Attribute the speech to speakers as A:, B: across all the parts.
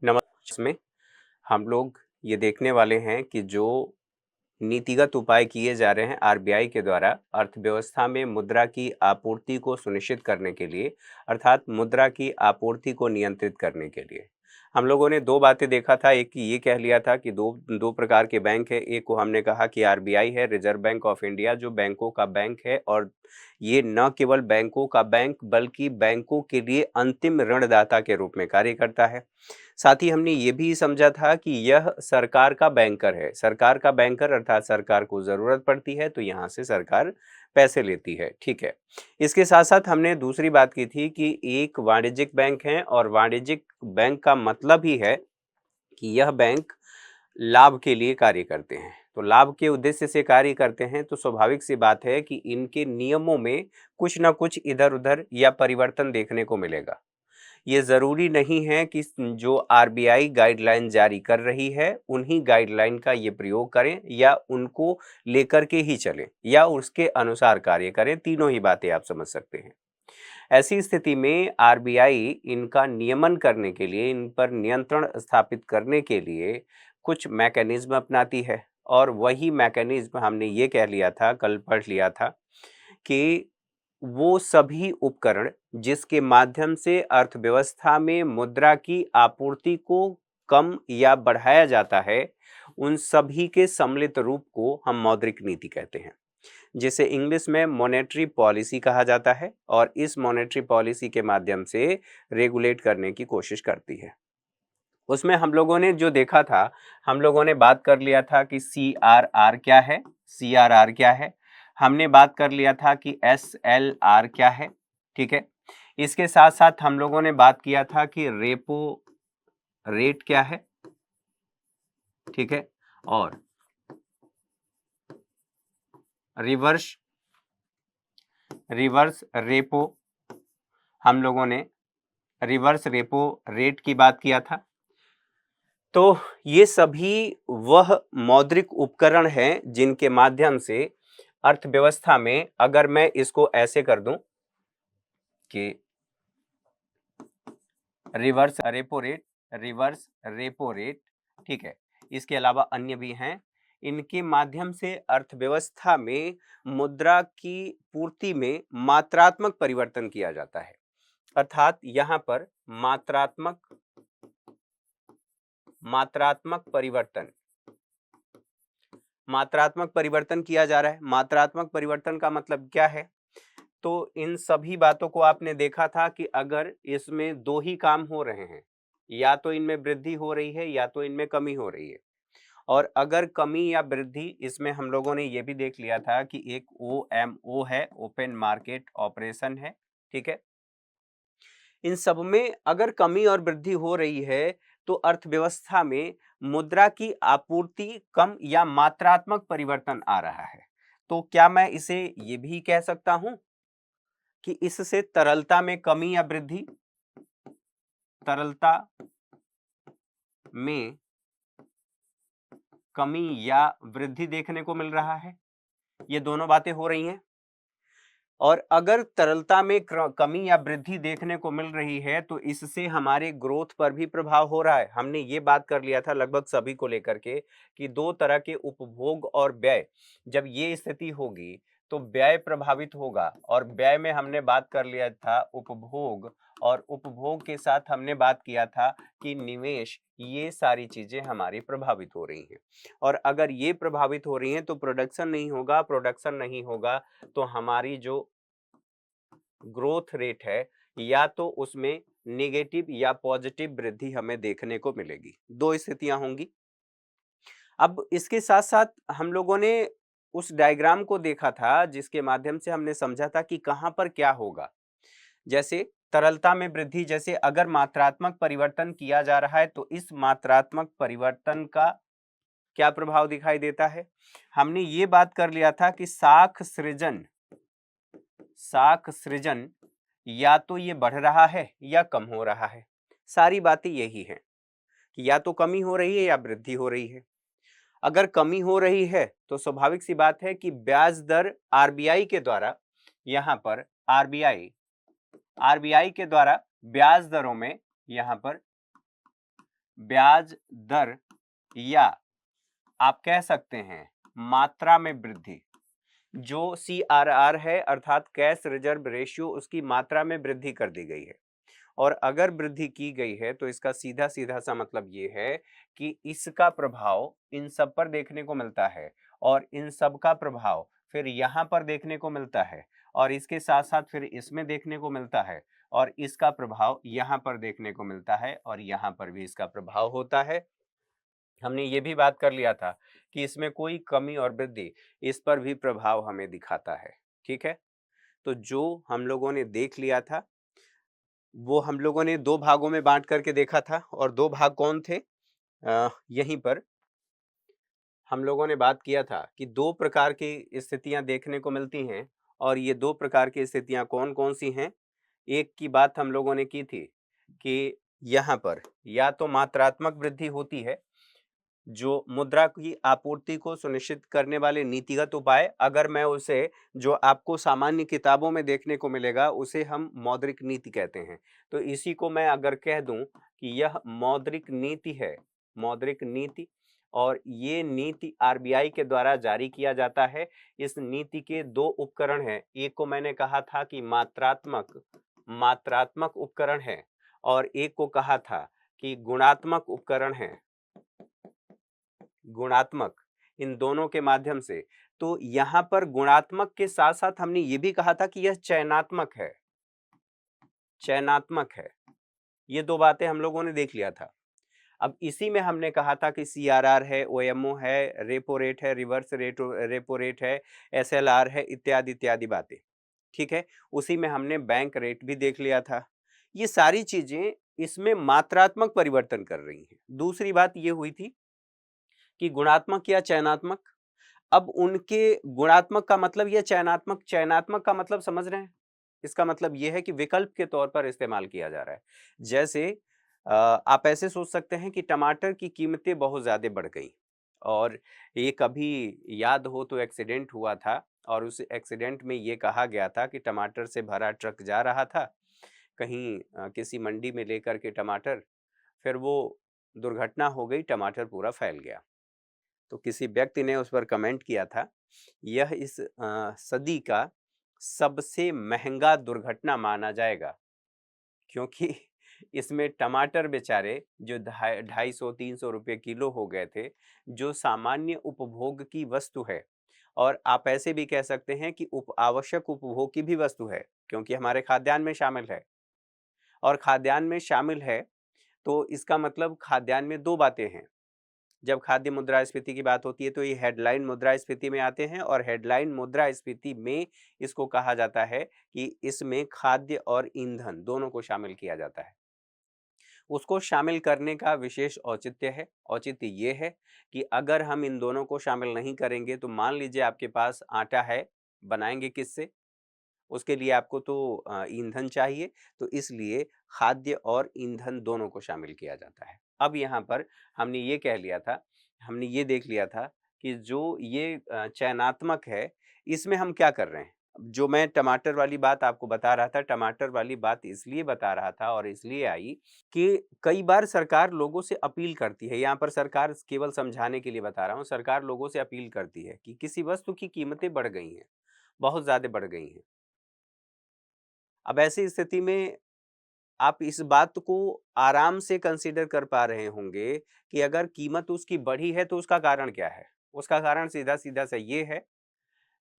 A: नमस्कार में हम लोग ये देखने वाले हैं कि जो नीतिगत उपाय किए जा रहे हैं आरबीआई के द्वारा अर्थव्यवस्था में मुद्रा की आपूर्ति को सुनिश्चित करने के लिए, अर्थात मुद्रा की आपूर्ति को नियंत्रित करने के लिए। हम लोगों ने दो बातें देखा था। एक ये कह लिया था कि दो दो प्रकार के बैंक है। एक को हमने कहा कि आरबीआई है, रिजर्व बैंक ऑफ इंडिया, जो बैंकों का बैंक है और ये न केवल बैंकों का बैंक बल्कि बैंकों के लिए अंतिम ऋणदाता के रूप में कार्य करता है। साथ ही हमने ये भी समझा था कि यह सरकार का बैंकर है। सरकार का बैंकर अर्थात सरकार को जरूरत पड़ती है तो यहाँ से सरकार पैसे लेती है। ठीक है। इसके साथ साथ हमने दूसरी बात की थी कि एक वाणिज्यिक बैंक है और वाणिज्यिक बैंक का मतलब ही है कि यह बैंक लाभ के लिए कार्य करते हैं। तो लाभ के उद्देश्य से कार्य करते हैं तो स्वाभाविक सी बात है कि इनके नियमों में कुछ ना कुछ इधर उधर या परिवर्तन देखने को मिलेगा। ये ज़रूरी नहीं है कि जो आरबीआई गाइडलाइन जारी कर रही है उन्हीं गाइडलाइन का ये प्रयोग करें या उनको लेकर के ही चलें या उसके अनुसार कार्य करें। तीनों ही बातें आप समझ सकते हैं। ऐसी स्थिति में आरबीआई इनका नियमन करने के लिए, इन पर नियंत्रण स्थापित करने के लिए कुछ मैकेनिज्म अपनाती है और वही मैकेनिज्म हमने ये कह लिया था, कल पढ़ लिया था कि वो सभी उपकरण जिसके माध्यम से अर्थव्यवस्था में मुद्रा की आपूर्ति को कम या बढ़ाया जाता है, उन सभी के सम्मिलित रूप को हम मौद्रिक नीति कहते हैं, जिसे इंग्लिश में मॉनेटरी पॉलिसी कहा जाता है और इस मॉनेटरी पॉलिसी के माध्यम से रेगुलेट करने की कोशिश करती है। उसमें हम लोगों ने जो देखा था, हम लोगों ने बात कर लिया था कि सीआरआर क्या है, सीआरआर क्या है। हमने बात कर लिया था कि एसएलआर क्या है। ठीक है। इसके साथ साथ हम लोगों ने बात किया था कि रेपो रेट क्या है। ठीक है। और रिवर्स रिवर्स रेपो, हम लोगों ने रिवर्स रेपो रेट की बात किया था। तो ये सभी वह मौद्रिक उपकरण हैं जिनके माध्यम से अर्थव्यवस्था में, अगर मैं इसको ऐसे कर दूं कि रिवर्स रेपो रेट, ठीक है, इसके अलावा अन्य भी हैं। इनके माध्यम से अर्थव्यवस्था में मुद्रा की पूर्ति में मात्रात्मक परिवर्तन किया जाता है। अर्थात यहां पर मात्रात्मक परिवर्तन मात्रात्मक परिवर्तन किया जा रहा है। मात्रात्मक परिवर्तन का मतलब क्या है? तो इन सभी बातों को आपने देखा था कि अगर इसमें दो ही काम हो रहे हैं, या तो इनमें वृद्धि हो रही है या तो इनमें कमी हो रही है। और अगर कमी या वृद्धि, इसमें हम लोगों ने ये भी देख लिया था कि एक ओएमओ है, ओपन मार्केट ऑपरेशन है। ठीक है। इन सब में अगर कमी और वृद्धि हो रही है तो अर्थव्यवस्था में मुद्रा की आपूर्ति कम या मात्रात्मक परिवर्तन आ रहा है। तो क्या मैं इसे ये भी कह सकता हूं कि इससे तरलता में कमी या वृद्धि, तरलता में कमी या वृद्धि देखने को मिल रहा है? ये दोनों बातें हो रही हैं। और अगर तरलता में कमी या वृद्धि देखने को मिल रही है तो इससे हमारे ग्रोथ पर भी प्रभाव हो रहा है। हमने ये बात कर लिया था लगभग सभी को लेकर के कि दो तरह के उपभोग और व्यय, जब ये स्थिति होगी तो व्यय प्रभावित होगा। और व्यय में हमने बात कर लिया था उपभोग, और उपभोग के साथ हमने बात किया था कि निवेश, ये सारी चीजें हमारी प्रभावित हो रही हैं। और अगर ये प्रभावित हो रही हैं तो प्रोडक्शन नहीं होगा, प्रोडक्शन नहीं होगा तो हमारी जो ग्रोथ रेट है या तो उसमें नेगेटिव या पॉजिटिव वृद्धि हमें देखने को मिलेगी। दो स्थितियां होंगी। अब इसके साथ साथ हम लोगों ने उस डायग्राम को देखा था जिसके माध्यम से हमने समझा था कि कहां पर क्या होगा। जैसे तरलता में वृद्धि, जैसे अगर मात्रात्मक परिवर्तन किया जा रहा है तो इस मात्रात्मक परिवर्तन का क्या प्रभाव दिखाई देता है? हमने ये बात कर लिया था कि साख सृजन या तो ये बढ़ रहा है या कम हो रहा है। सारी बातें यही हैं कि या तो कमी हो रही है या वृद्धि हो रही है। अगर कमी हो रही है तो स्वाभाविक सी बात है कि ब्याज दर आरबीआई के द्वारा, यहां पर आरबीआई के द्वारा ब्याज दरों में यहां पर ब्याज दर या आप कह सकते हैं मात्रा में वृद्धि, जो CRR है अर्थात कैश रिजर्व रेशियो, उसकी मात्रा में वृद्धि कर दी गई है। और अगर वृद्धि की गई है तो इसका सीधा सीधा सा मतलब ये है कि इसका प्रभाव इन सब पर देखने को मिलता है और इन सब का प्रभाव फिर यहाँ पर देखने को मिलता है और इसके साथ साथ फिर इसमें देखने को मिलता है और इसका प्रभाव यहाँ पर देखने को मिलता है और यहाँ पर भी इसका प्रभाव होता है। हमने ये भी बात कर लिया था कि इसमें कोई कमी और वृद्धि, इस पर भी प्रभाव हमें दिखाता है। ठीक है, तो जो हम लोगों ने देख लिया था वो हम लोगों ने दो भागों में बांट करके देखा था और दो भाग कौन थे? यहीं पर हम लोगों ने बात किया था कि दो प्रकार की स्थितियां देखने को मिलती हैं और ये दो प्रकार की स्थितियां कौन कौन सी हैं। एक की बात हम लोगों ने की थी कि यहाँ पर या तो मात्रात्मक वृद्धि होती है, जो मुद्रा की आपूर्ति को सुनिश्चित करने वाले नीतिगत उपाय, अगर मैं उसे जो आपको सामान्य किताबों में देखने को मिलेगा उसे हम मौद्रिक नीति कहते हैं। तो इसी को मैं अगर कह दूं कि यह मौद्रिक नीति है, मौद्रिक नीति, और ये नीति RBI के द्वारा जारी किया जाता है। इस नीति के दो उपकरण हैं, एक को मैंने कहा था कि मात्रात्मक उपकरण है और एक को कहा था कि गुणात्मक उपकरण है, गुणात्मक, इन दोनों के माध्यम से। तो यहां पर गुणात्मक के साथ साथ हमने ये भी कहा था कि यह चयनात्मक है, चयनात्मक है। ये दो बातें हम लोगों ने देख लिया था। अब इसी में हमने कहा था कि CRR है, OMO है, रेपो रेट है, रिवर्स रेपो रेट है, SLR है, इत्यादि इत्यादि बातें। ठीक है, उसी में हमने बैंक रेट भी देख लिया था। ये सारी चीजें इसमें मात्रात्मक परिवर्तन कर रही हैं। दूसरी बात ये हुई थी कि गुणात्मक या चयनात्मक। अब उनके गुणात्मक का मतलब या चयनात्मक, चयनात्मक का मतलब समझ रहे हैं? इसका मतलब यह है कि विकल्प के तौर पर इस्तेमाल किया जा रहा है। जैसे आप ऐसे सोच सकते हैं कि टमाटर की कीमतें बहुत ज्यादा बढ़ गई और ये कभी याद हो तो एक्सीडेंट हुआ था और उस एक्सीडेंट में ये कहा गया था कि टमाटर से भरा ट्रक जा रहा था कहीं किसी मंडी में लेकर के टमाटर, फिर वो दुर्घटना हो गई, टमाटर पूरा फैल गया। तो किसी व्यक्ति ने उस पर कमेंट किया था, यह इस सदी का सबसे महंगा दुर्घटना माना जाएगा, क्योंकि इसमें टमाटर बेचारे जो 250-300 रुपये किलो हो गए थे, जो सामान्य उपभोग की वस्तु है और आप ऐसे भी कह सकते हैं कि आवश्यक उपभोग की भी वस्तु है, क्योंकि हमारे खाद्यान्न में शामिल है। और खाद्यान्न में शामिल है तो इसका मतलब खाद्यान्न में दो बातें हैं। जब खाद्य मुद्रास्फीति की बात होती है तो ये हेडलाइन मुद्रास्फीति में आते हैं और हेडलाइन मुद्रास्फीति में इसको कहा जाता है कि इसमें खाद्य और ईंधन दोनों को शामिल किया जाता है। उसको शामिल करने का विशेष औचित्य है। औचित्य ये है कि अगर हम इन दोनों को शामिल नहीं करेंगे तो मान लीजिए आपके पास आटा है, बनाएंगे किससे? उसके लिए आपको तो ईंधन चाहिए, तो इसलिए खाद्य और ईंधन दोनों को शामिल किया जाता है। अब यहाँ पर हमने ये कह लिया था, हमने ये देख लिया था कि जो ये चयनात्मक है, इसमें हम क्या कर रहे हैं? जो मैं टमाटर वाली बात आपको बता रहा था, टमाटर वाली बात इसलिए बता रहा था और इसलिए आई कि कई बार सरकार लोगों से अपील करती है, यहाँ पर सरकार केवल समझाने के लिए बता रहा हूँ, सरकार लोगों से अपील करती है कि किसी वस्तु की कीमतें बढ़ गई हैं, बहुत ज़्यादा बढ़ गई हैं। अब ऐसी स्थिति में आप इस बात को आराम से कंसीडर कर पा रहे होंगे कि अगर कीमत उसकी बढ़ी है तो उसका कारण क्या है? उसका कारण सीधा-सीधा सा ये है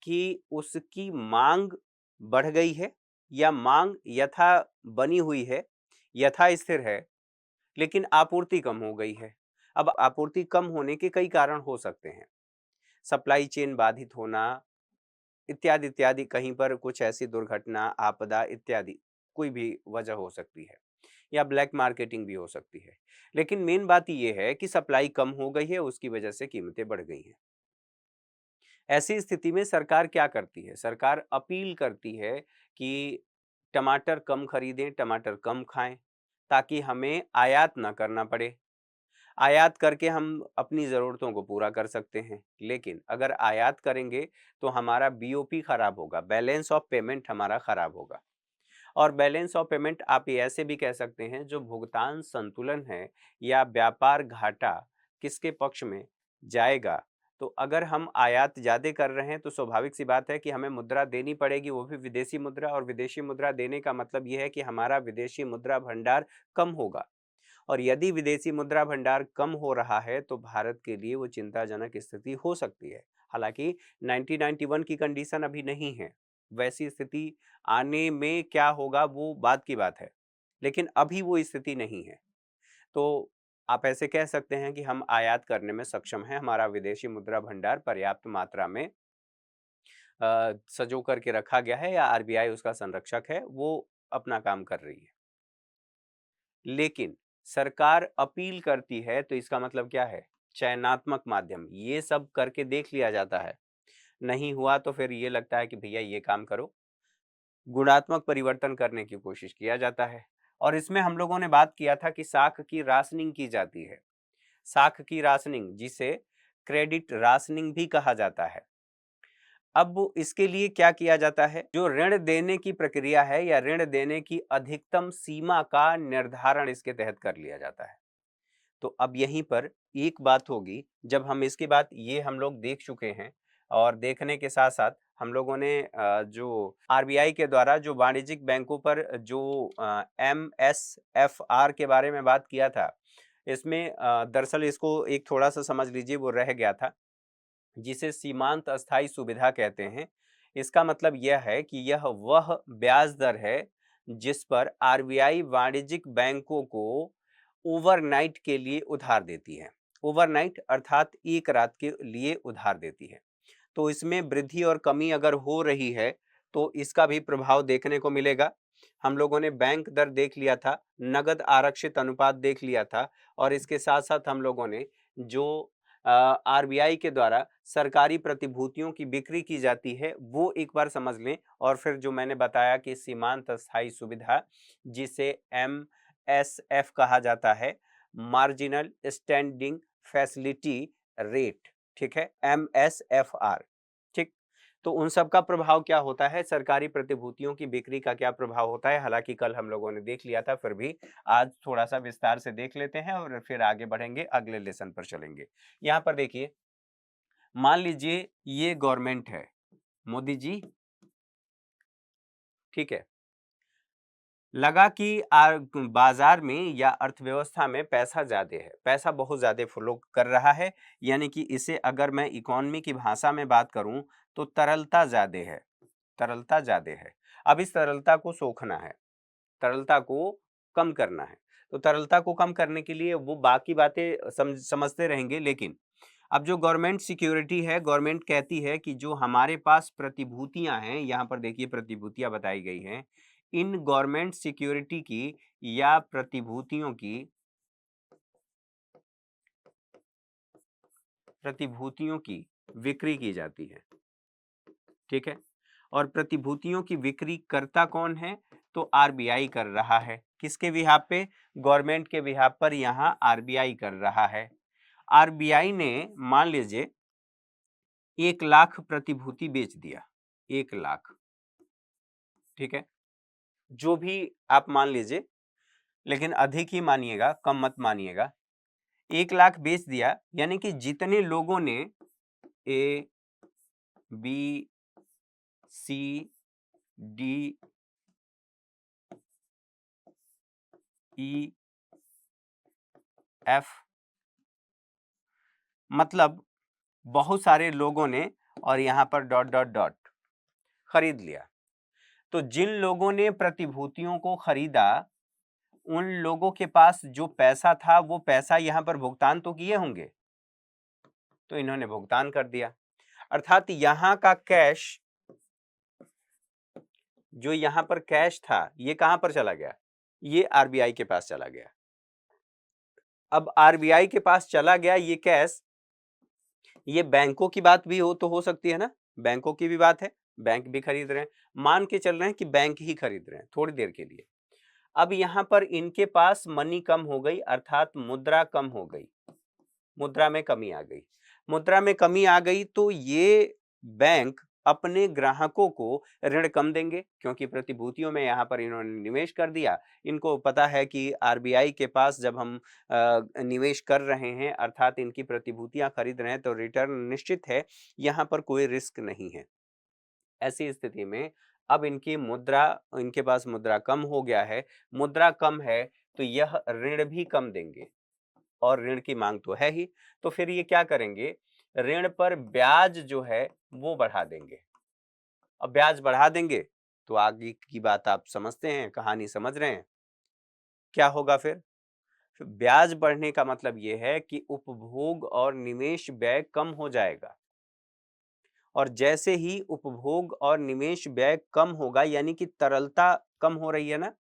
A: कि उसकी माँग बढ़ गई है या माँग यथा बनी हुई है, यथा स्थिर है, लेकिन आपूर्ति कम हो गई है। अब आपूर्ति कम होने के कई कारण हो सकते हैं। सप्लाई चेन बाधित होना, इत्यादि इत्यादि, कहीं पर कुछ ऐसी दुर्घटना, आपदा इत्यादि कोई भी वजह हो सकती है या ब्लैक मार्केटिंग भी हो सकती है। लेकिन मेन बात ये है कि सप्लाई कम हो गई है, उसकी वजह से कीमतें बढ़ गई हैं। ऐसी स्थिति में सरकार क्या करती है? सरकार अपील करती है कि टमाटर कम खरीदें, टमाटर कम खाएं, ताकि हमें आयात ना करना पड़े। आयात करके हम अपनी ज़रूरतों को पूरा कर सकते हैं। लेकिन अगर आयात करेंगे तो हमारा BOP खराब होगा, बैलेंस ऑफ पेमेंट हमारा खराब होगा। और बैलेंस ऑफ पेमेंट आप ये ऐसे भी कह सकते हैं, जो भुगतान संतुलन है या व्यापार घाटा किसके पक्ष में जाएगा। तो अगर हम आयात ज्यादा कर रहे हैं तो स्वाभाविक सी बात है कि हमें मुद्रा देनी पड़ेगी, वो भी विदेशी मुद्रा, और विदेशी मुद्रा देने का मतलब यह है कि हमारा विदेशी मुद्रा भंडार कम होगा। और यदि विदेशी मुद्रा भंडार कम हो रहा है तो भारत के लिए वो चिंताजनक स्थिति हो सकती है। हालांकि 1991 की कंडीशन अभी नहीं है, वैसी स्थिति आने में क्या होगा वो बात की बात है, लेकिन अभी वो स्थिति नहीं है। तो आप ऐसे कह सकते हैं कि हम आयात करने में सक्षम हैं, हमारा विदेशी मुद्रा भंडार पर्याप्त मात्रा में सजो करके रखा गया है, या आरबीआई उसका संरक्षक है, वो अपना काम कर रही है। लेकिन सरकार अपील करती है तो इसका मतलब क्या है, चयनात्मक माध्यम, ये सब करके देख लिया जाता है, नहीं हुआ तो फिर ये लगता है कि भैया ये काम करो, गुणात्मक परिवर्तन करने की कोशिश किया जाता है। और इसमें हम लोगों ने बात किया था कि साख की राशनिंग की जाती है, साख की राशनिंग, जिसे क्रेडिट राशनिंग भी कहा जाता है। अब इसके लिए क्या किया जाता है, जो ऋण देने की प्रक्रिया है या ऋण देने की अधिकतम सीमा का निर्धारण इसके तहत कर लिया जाता है। तो अब यहीं पर एक बात होगी, जब हम इसके बाद ये हम लोग देख चुके हैं, और देखने के साथ साथ हम लोगों ने जो आरबीआई के द्वारा जो वाणिज्यिक बैंकों पर जो MSFR के बारे में बात किया था, इसमें दरअसल इसको एक थोड़ा सा समझ लीजिए, वो रह गया था, जिसे सीमांत अस्थायी सुविधा कहते हैं। इसका मतलब यह है कि यह वह ब्याज दर है जिस पर आरबीआई वाणिज्यिक बैंकों को ओवरनाइट के लिए उधार देती है। ओवरनाइट अर्थात एक रात के लिए उधार देती है। तो इसमें वृद्धि और कमी अगर हो रही है तो इसका भी प्रभाव देखने को मिलेगा। हम लोगों ने बैंक दर देख लिया था, नगद आरक्षित अनुपात देख लिया था, और इसके साथ साथ हम लोगों ने जो आरबीआई के द्वारा सरकारी प्रतिभूतियों की बिक्री की जाती है वो एक बार समझ लें। और फिर जो मैंने बताया कि सीमांत अस्थायी सुविधा, जिसे MSF कहा जाता है, मार्जिनल स्टैंडिंग फैसिलिटी रेट, ठीक है, MSFR, ठीक। तो उन सब का प्रभाव क्या होता है, सरकारी प्रतिभूतियों की बिक्री का क्या प्रभाव होता है, हालांकि कल हम लोगों ने देख लिया था, फिर भी आज थोड़ा सा विस्तार से देख लेते हैं और फिर आगे बढ़ेंगे, अगले लेसन पर चलेंगे। यहाँ पर देखिए, मान लीजिए ये गवर्नमेंट है, मोदी जी, ठीक है, लगा कि बाजार में या अर्थव्यवस्था में पैसा ज्यादा है, पैसा बहुत ज्यादा फ्लो कर रहा है, यानी कि इसे अगर मैं इकोनॉमी की भाषा में बात करूं तो तरलता ज्यादा है, तरलता ज्यादा है। अब इस तरलता को सोखना है, तरलता को कम करना है। तो तरलता को कम करने के लिए वो बाकी बातें समझते रहेंगे, लेकिन अब जो गवर्नमेंट सिक्योरिटी है, गवर्नमेंट कहती है कि जो हमारे पास प्रतिभूतियां हैं, यहाँ पर देखिए प्रतिभूतियां बताई गई हैं, इन गवर्नमेंट सिक्योरिटी की या प्रतिभूतियों की बिक्री की जाती है, ठीक है। और प्रतिभूतियों की बिक्री करता कौन है, तो आरबीआई कर रहा है। किसके बिहाफ पे, गवर्नमेंट के बिहाफ पर यहाँ आरबीआई कर रहा है। आरबीआई ने मान लीजिए 1 लाख प्रतिभूति बेच दिया, 1 लाख, ठीक है, जो भी आप मान लीजिए, लेकिन अधिक ही मानिएगा, कम मत मानिएगा। 1 लाख बेच दिया, यानी कि जितने लोगों ने ABCDEF, मतलब बहुत सारे लोगों ने, और यहां पर डॉट डॉट डॉट, खरीद लिया। तो जिन लोगों ने प्रतिभूतियों को खरीदा, उन लोगों के पास जो पैसा था वो पैसा यहां पर भुगतान तो किए होंगे, तो इन्होंने भुगतान कर दिया। अर्थात यहां का कैश, जो यहां पर कैश था, ये कहां पर चला गया, ये आरबीआई के पास चला गया। अब आरबीआई के पास चला गया ये कैश, ये बैंकों की बात भी हो सकती है ना, बैंकों की भी बात है, बैंक भी खरीद रहे हैं, मान के चल रहे हैं कि बैंक ही खरीद रहे हैं थोड़ी देर के लिए। अब यहां पर इनके पास मनी कम हो गई, अर्थात मुद्रा कम हो गई, मुद्रा में कमी आ गई। मुद्रा में कमी आ गई तो ये बैंक अपने ग्राहकों को ऋण कम देंगे, क्योंकि प्रतिभूतियों में यहाँ पर इन्होंने निवेश कर दिया। इनको पता है कि आरबीआई के पास जब हम निवेश कर रहे हैं, अर्थात इनकी प्रतिभूतियां खरीद रहे हैं, तो रिटर्न निश्चित है, यहाँ पर कोई रिस्क नहीं है। ऐसी स्थिति में अब इनके पास मुद्रा कम हो गया है, मुद्रा कम है तो यह ऋण भी कम देंगे, और ऋण की मांग तो है ही, तो फिर ये क्या करेंगे, ऋण पर ब्याज जो है वो बढ़ा देंगे। अब ब्याज बढ़ा देंगे तो आगे की बात आप समझते हैं, कहानी समझ रहे हैं, क्या होगा फिर? ब्याज बढ़ने का मतलब ये है कि उपभोग और निवेश व्यय कम हो जाएगा, और जैसे ही उपभोग और निवेश व्यय कम होगा, यानी कि तरलता कम हो रही है ना,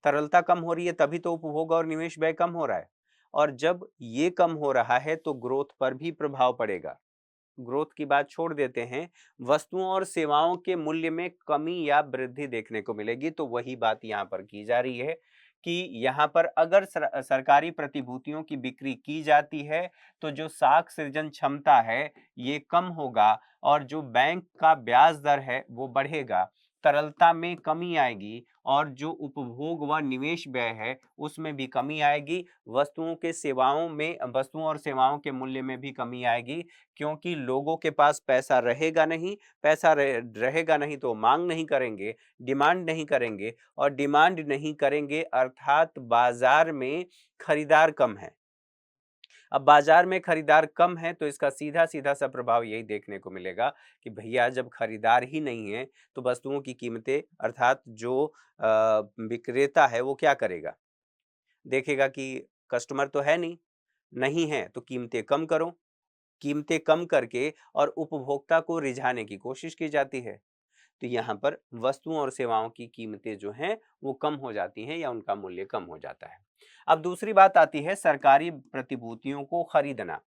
A: तरलता कम हो रही है तभी तो उपभोग और निवेश व्यय कम हो रहा है, और जब ये कम हो रहा है तो ग्रोथ पर भी प्रभाव पड़ेगा। ग्रोथ की बात छोड़ देते हैं, वस्तुओं और सेवाओं के मूल्य में कमी या वृद्धि देखने को मिलेगी। तो वही बात यहाँ पर की जा रही है कि यहाँ पर अगर सरकारी प्रतिभूतियों की बिक्री की जाती है तो जो साख सृजन क्षमता है ये कम होगा, और जो बैंक का ब्याज दर है वो बढ़ेगा, तरलता में कमी आएगी, और जो उपभोग व निवेश व्यय है उसमें भी कमी आएगी, वस्तुओं और सेवाओं के मूल्य में भी कमी आएगी, क्योंकि लोगों के पास पैसा रहेगा नहीं, रहेगा नहीं तो मांग नहीं करेंगे, डिमांड नहीं करेंगे, और डिमांड नहीं करेंगे अर्थात बाजार में खरीदार कम है। अब बाजार में खरीदार कम है तो इसका सीधा सीधा सा प्रभाव यही देखने को मिलेगा कि भैया जब खरीदार ही नहीं है तो वस्तुओं की कीमतें, अर्थात जो विक्रेता है वो क्या करेगा, देखेगा कि कस्टमर तो है नहीं, नहीं है तो कीमतें कम करो, कीमतें कम करके और उपभोक्ता को रिझाने की कोशिश की जाती है। तो यहाँ पर वस्तुओं और सेवाओं की कीमतें जो हैं वो कम हो जाती हैं या उनका मूल्य कम हो जाता है। अब दूसरी बात आती है सरकारी प्रतिभूतियों को खरीदना।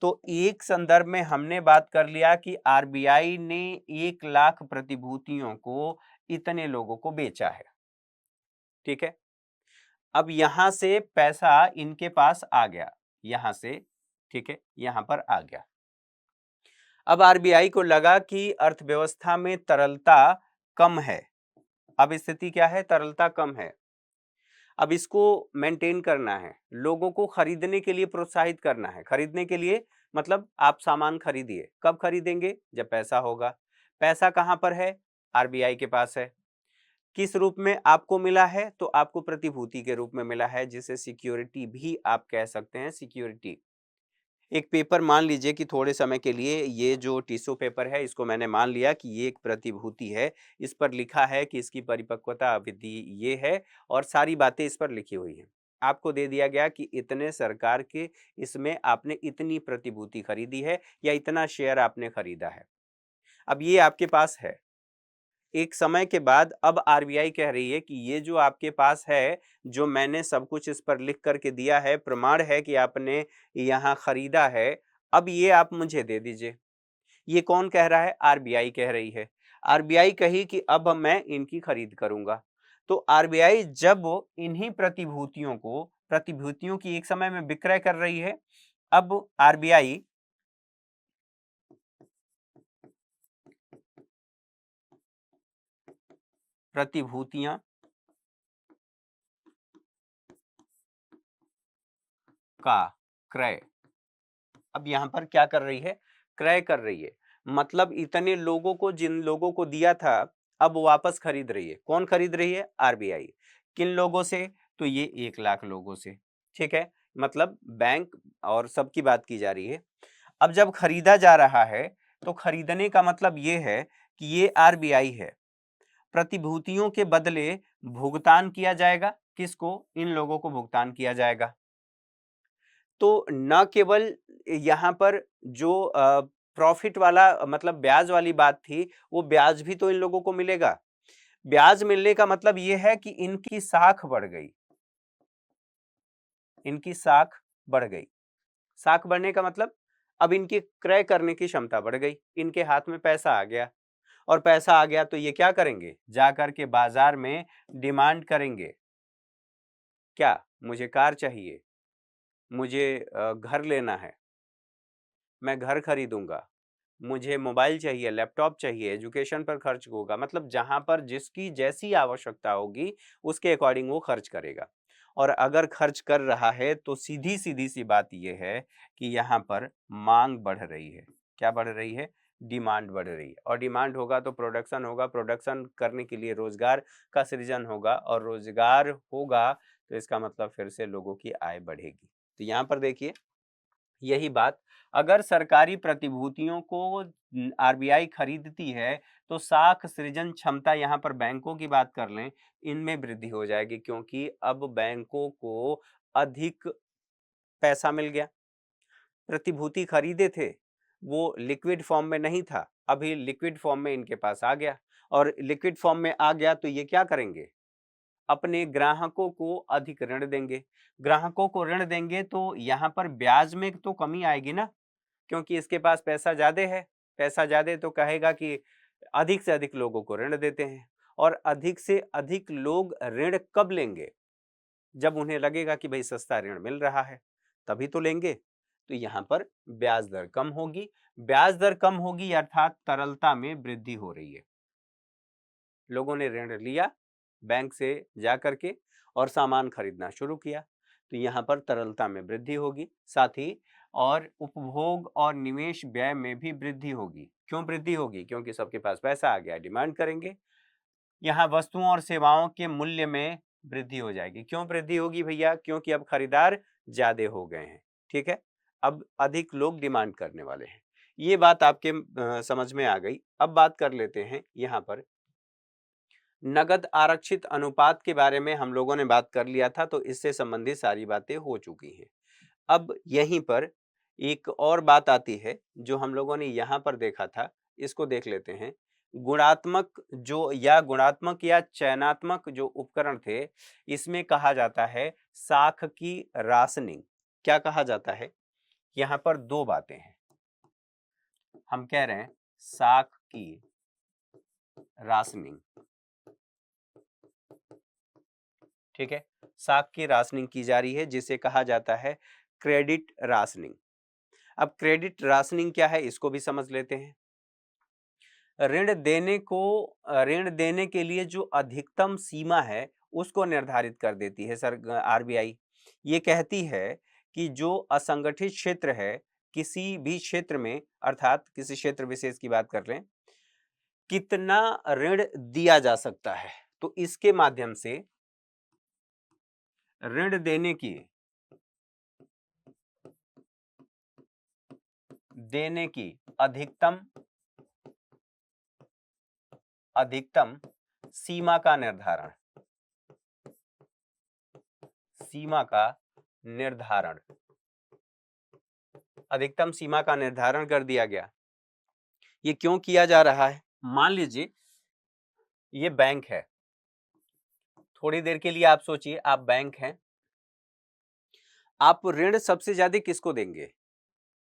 A: तो एक संदर्भ में हमने बात कर लिया कि आरबीआई ने 1 लाख प्रतिभूतियों को इतने लोगों को बेचा है, ठीक है। अब यहां से पैसा इनके पास आ गया, यहां से, ठीक है, यहां पर आ गया। अब आरबीआई को लगा कि अर्थव्यवस्था में तरलता कम है। अब स्थिति क्या है, तरलता कम है। अब इसको मेंटेन करना है, लोगों को खरीदने के लिए प्रोत्साहित करना है। खरीदने के लिए मतलब आप सामान खरीदिए, कब खरीदेंगे, जब पैसा होगा। पैसा कहां पर है, आरबीआई के पास है। किस रूप में आपको मिला है, तो आपको प्रतिभूति के रूप में मिला है, जिसे सिक्योरिटी भी आप कह सकते हैं, सिक्योरिटी। एक पेपर मान लीजिए कि थोड़े समय के लिए ये जो टिश्यू पेपर है इसको मैंने मान लिया कि ये एक प्रतिभूति है, इस पर लिखा है कि इसकी परिपक्वता अवधि ये है, और सारी बातें इस पर लिखी हुई हैं। आपको दे दिया गया कि इतने सरकार के इसमें आपने इतनी प्रतिभूति खरीदी है या इतना शेयर आपने खरीदा है। अब ये आपके पास है। एक समय के बाद अब आरबीआई कह रही है कि ये जो आपके पास है, जो मैंने सब कुछ इस पर लिख करके दिया है, प्रमाण है कि आपने यहाँ खरीदा है, अब ये आप मुझे दे दीजिए। ये कौन कह रहा है, आरबीआई कह रही है। आरबीआई कही कि अब मैं इनकी खरीद करूंगा। तो आरबीआई जब इन्हीं प्रतिभूतियों की एक समय में विक्रय कर रही है, अब आरबीआई प्रतिभूतियां का क्रय, अब यहां पर क्या कर रही है, क्रय कर रही है। मतलब इतने लोगों को, जिन लोगों को दिया था, अब वापस खरीद रही है। कौन खरीद रही है, आरबीआई। किन लोगों से, तो ये 1 लाख लोगों से, ठीक है। मतलब बैंक और सबकी बात की जा रही है। अब जब खरीदा जा रहा है तो खरीदने का मतलब ये है कि ये आरबीआई है, प्रतिभूतियों के बदले भुगतान किया जाएगा। किसको, इन लोगों को भुगतान किया जाएगा। तो न केवल यहाँ पर जो प्रॉफिट वाला मतलब ब्याज वाली बात थी, वो ब्याज भी तो इन लोगों को मिलेगा। ब्याज मिलने का मतलब ये है कि इनकी साख बढ़ गई, इनकी साख बढ़ गई। साख बढ़ने का मतलब अब इनकी क्रय करने की क्षमता बढ़ गई, इनके हाथ में पैसा आ गया, और पैसा आ गया तो ये क्या करेंगे, जाकर के बाजार में डिमांड करेंगे। क्या, मुझे कार चाहिए, मुझे घर लेना है, मैं घर खरीदूंगा, मुझे मोबाइल चाहिए, लैपटॉप चाहिए, एजुकेशन पर खर्च होगा, मतलब जहां पर जिसकी जैसी आवश्यकता होगी उसके अकॉर्डिंग वो खर्च करेगा। और अगर खर्च कर रहा है तो सीधी सीधी सी बात यह है कि यहाँ पर मांग बढ़ रही है। क्या बढ़ रही है? डिमांड बढ़ रही है। और डिमांड होगा तो प्रोडक्शन होगा, प्रोडक्शन करने के लिए रोजगार का सृजन होगा, और रोजगार होगा तो इसका मतलब फिर से लोगों की आय बढ़ेगी। तो यहाँ पर देखिए यही बात, अगर सरकारी प्रतिभूतियों को आरबीआई खरीदती है तो साख सृजन क्षमता, यहाँ पर बैंकों की बात कर लें, इनमें वृद्धि हो जाएगी, क्योंकि अब बैंकों को अधिक पैसा मिल गया। प्रतिभूति खरीदे थे, वो लिक्विड फॉर्म में नहीं था, अभी लिक्विड फॉर्म में इनके पास आ गया, और लिक्विड फॉर्म में आ गया तो ये क्या करेंगे? अपने ग्राहकों को अधिक ऋण देंगे। ग्राहकों को ऋण देंगे तो यहाँ पर ब्याज में तो कमी आएगी ना, क्योंकि इसके पास पैसा ज्यादा है। पैसा ज्यादा तो कहेगा कि अधिक से अधिक लोगों को ऋण देते हैं, और अधिक से अधिक लोग ऋण कब लेंगे? जब उन्हें लगेगा कि भाई सस्ता ऋण मिल रहा है, तभी तो लेंगे। तो यहाँ पर ब्याज दर कम होगी। ब्याज दर कम होगी अर्थात तरलता में वृद्धि हो रही है। लोगों ने ऋण लिया बैंक से जा करके और सामान खरीदना शुरू किया, तो यहाँ पर तरलता में वृद्धि होगी, साथ ही और उपभोग और निवेश व्यय में भी वृद्धि होगी। क्यों वृद्धि होगी? क्योंकि सबके पास पैसा आ गया, डिमांड करेंगे। यहाँ वस्तुओं और सेवाओं के मूल्य में वृद्धि हो जाएगी। क्यों वृद्धि होगी भैया? क्योंकि अब खरीदार ज्यादा हो गए हैं। ठीक है, अब अधिक लोग डिमांड करने वाले हैं। ये बात आपके समझ में आ गई। अब बात कर लेते हैं यहाँ पर नगद आरक्षित अनुपात के बारे में। हम लोगों ने बात कर लिया था, तो इससे संबंधित सारी बातें हो चुकी हैं। अब यहीं पर एक और बात आती है जो हम लोगों ने यहाँ पर देखा था, इसको देख लेते हैं। गुणात्मक या चयनात्मक जो उपकरण थे, इसमें कहा जाता है साख की राशनिंग। क्या कहा जाता है? यहाँ पर दो बातें हैं। हम कह रहे हैं साख की राशनिंग। ठीक है, साख की राशनिंग की जा रही है, जिसे कहा जाता है क्रेडिट राशनिंग। अब क्रेडिट राशनिंग क्या है, इसको भी समझ लेते हैं। ऋण देने के लिए जो अधिकतम सीमा है उसको निर्धारित कर देती है सर आरबीआई। ये कहती है कि जो असंगठित क्षेत्र है, किसी भी क्षेत्र में, अर्थात किसी क्षेत्र विशेष की बात कर लें, कितना ऋण दिया जा सकता है, तो इसके माध्यम से ऋण देने की अधिकतम सीमा का निर्धारण अधिकतम सीमा का निर्धारण कर दिया गया। ये क्यों किया जा रहा है? मान लीजिए ये बैंक है, थोड़ी देर के लिए आप सोचिए, आप बैंक हैं, आप ऋण सबसे ज्यादा किसको देंगे?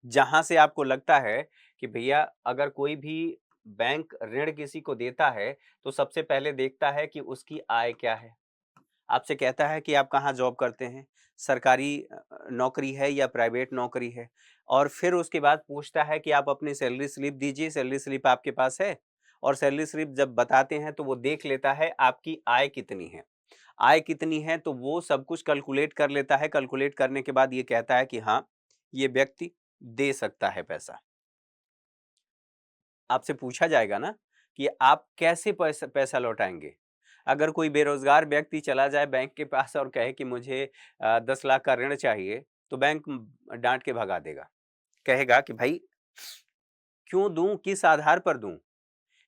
A: जहां से आपको लगता है कि भैया अगर कोई भी बैंक ऋण किसी को देता है तो सबसे पहले देखता है कि उसकी आय क्या है। आपसे कहता है कि आप कहाँ जॉब करते हैं, सरकारी नौकरी है या प्राइवेट नौकरी है, और फिर उसके बाद पूछता है कि आप अपनी सैलरी स्लिप दीजिए, सैलरी स्लिप आपके पास है? और सैलरी स्लिप जब बताते हैं तो वो देख लेता है आपकी आय कितनी है। आय कितनी है तो वो सब कुछ कैलकुलेट कर लेता है। कैलकुलेट करने के बाद ये कहता है कि हाँ, ये व्यक्ति दे सकता है पैसा। आपसे पूछा जाएगा ना कि आप कैसे पैसा लौटाएंगे। अगर कोई बेरोजगार व्यक्ति चला जाए बैंक के पास और कहे कि मुझे 10 लाख का ऋण चाहिए, तो बैंक डांट के भगा देगा। कहेगा कि भाई क्यों दूं, किस आधार पर दूं,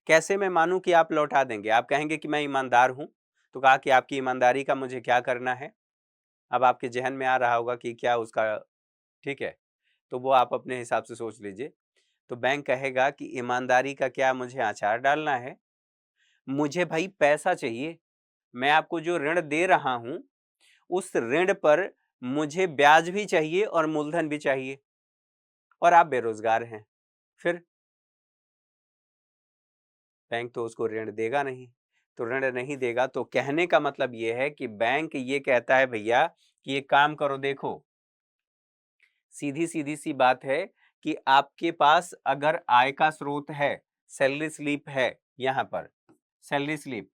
A: कैसे मैं मानूं कि आप लौटा देंगे? आप कहेंगे कि मैं ईमानदार हूं, तो कहा कि आपकी ईमानदारी का मुझे क्या करना है? अब आपके जहन में आ रहा होगा कि क्या उसका, ठीक है, तो वो आप अपने हिसाब से सोच लीजिए। तो बैंक कहेगा कि ईमानदारी का क्या मुझे अचार डालना है? मुझे भाई पैसा चाहिए। मैं आपको जो ऋण दे रहा हूं, उस ऋण पर मुझे ब्याज भी चाहिए और मूलधन भी चाहिए, और आप बेरोजगार हैं। फिर बैंक तो उसको ऋण देगा नहीं। तो ऋण नहीं देगा तो कहने का मतलब यह है कि बैंक ये कहता है भैया कि एक काम करो, देखो सीधी सीधी सी बात है कि आपके पास अगर आय का स्रोत है, सैलरी स्लिप है, यहाँ पर सैलरी स्लिप,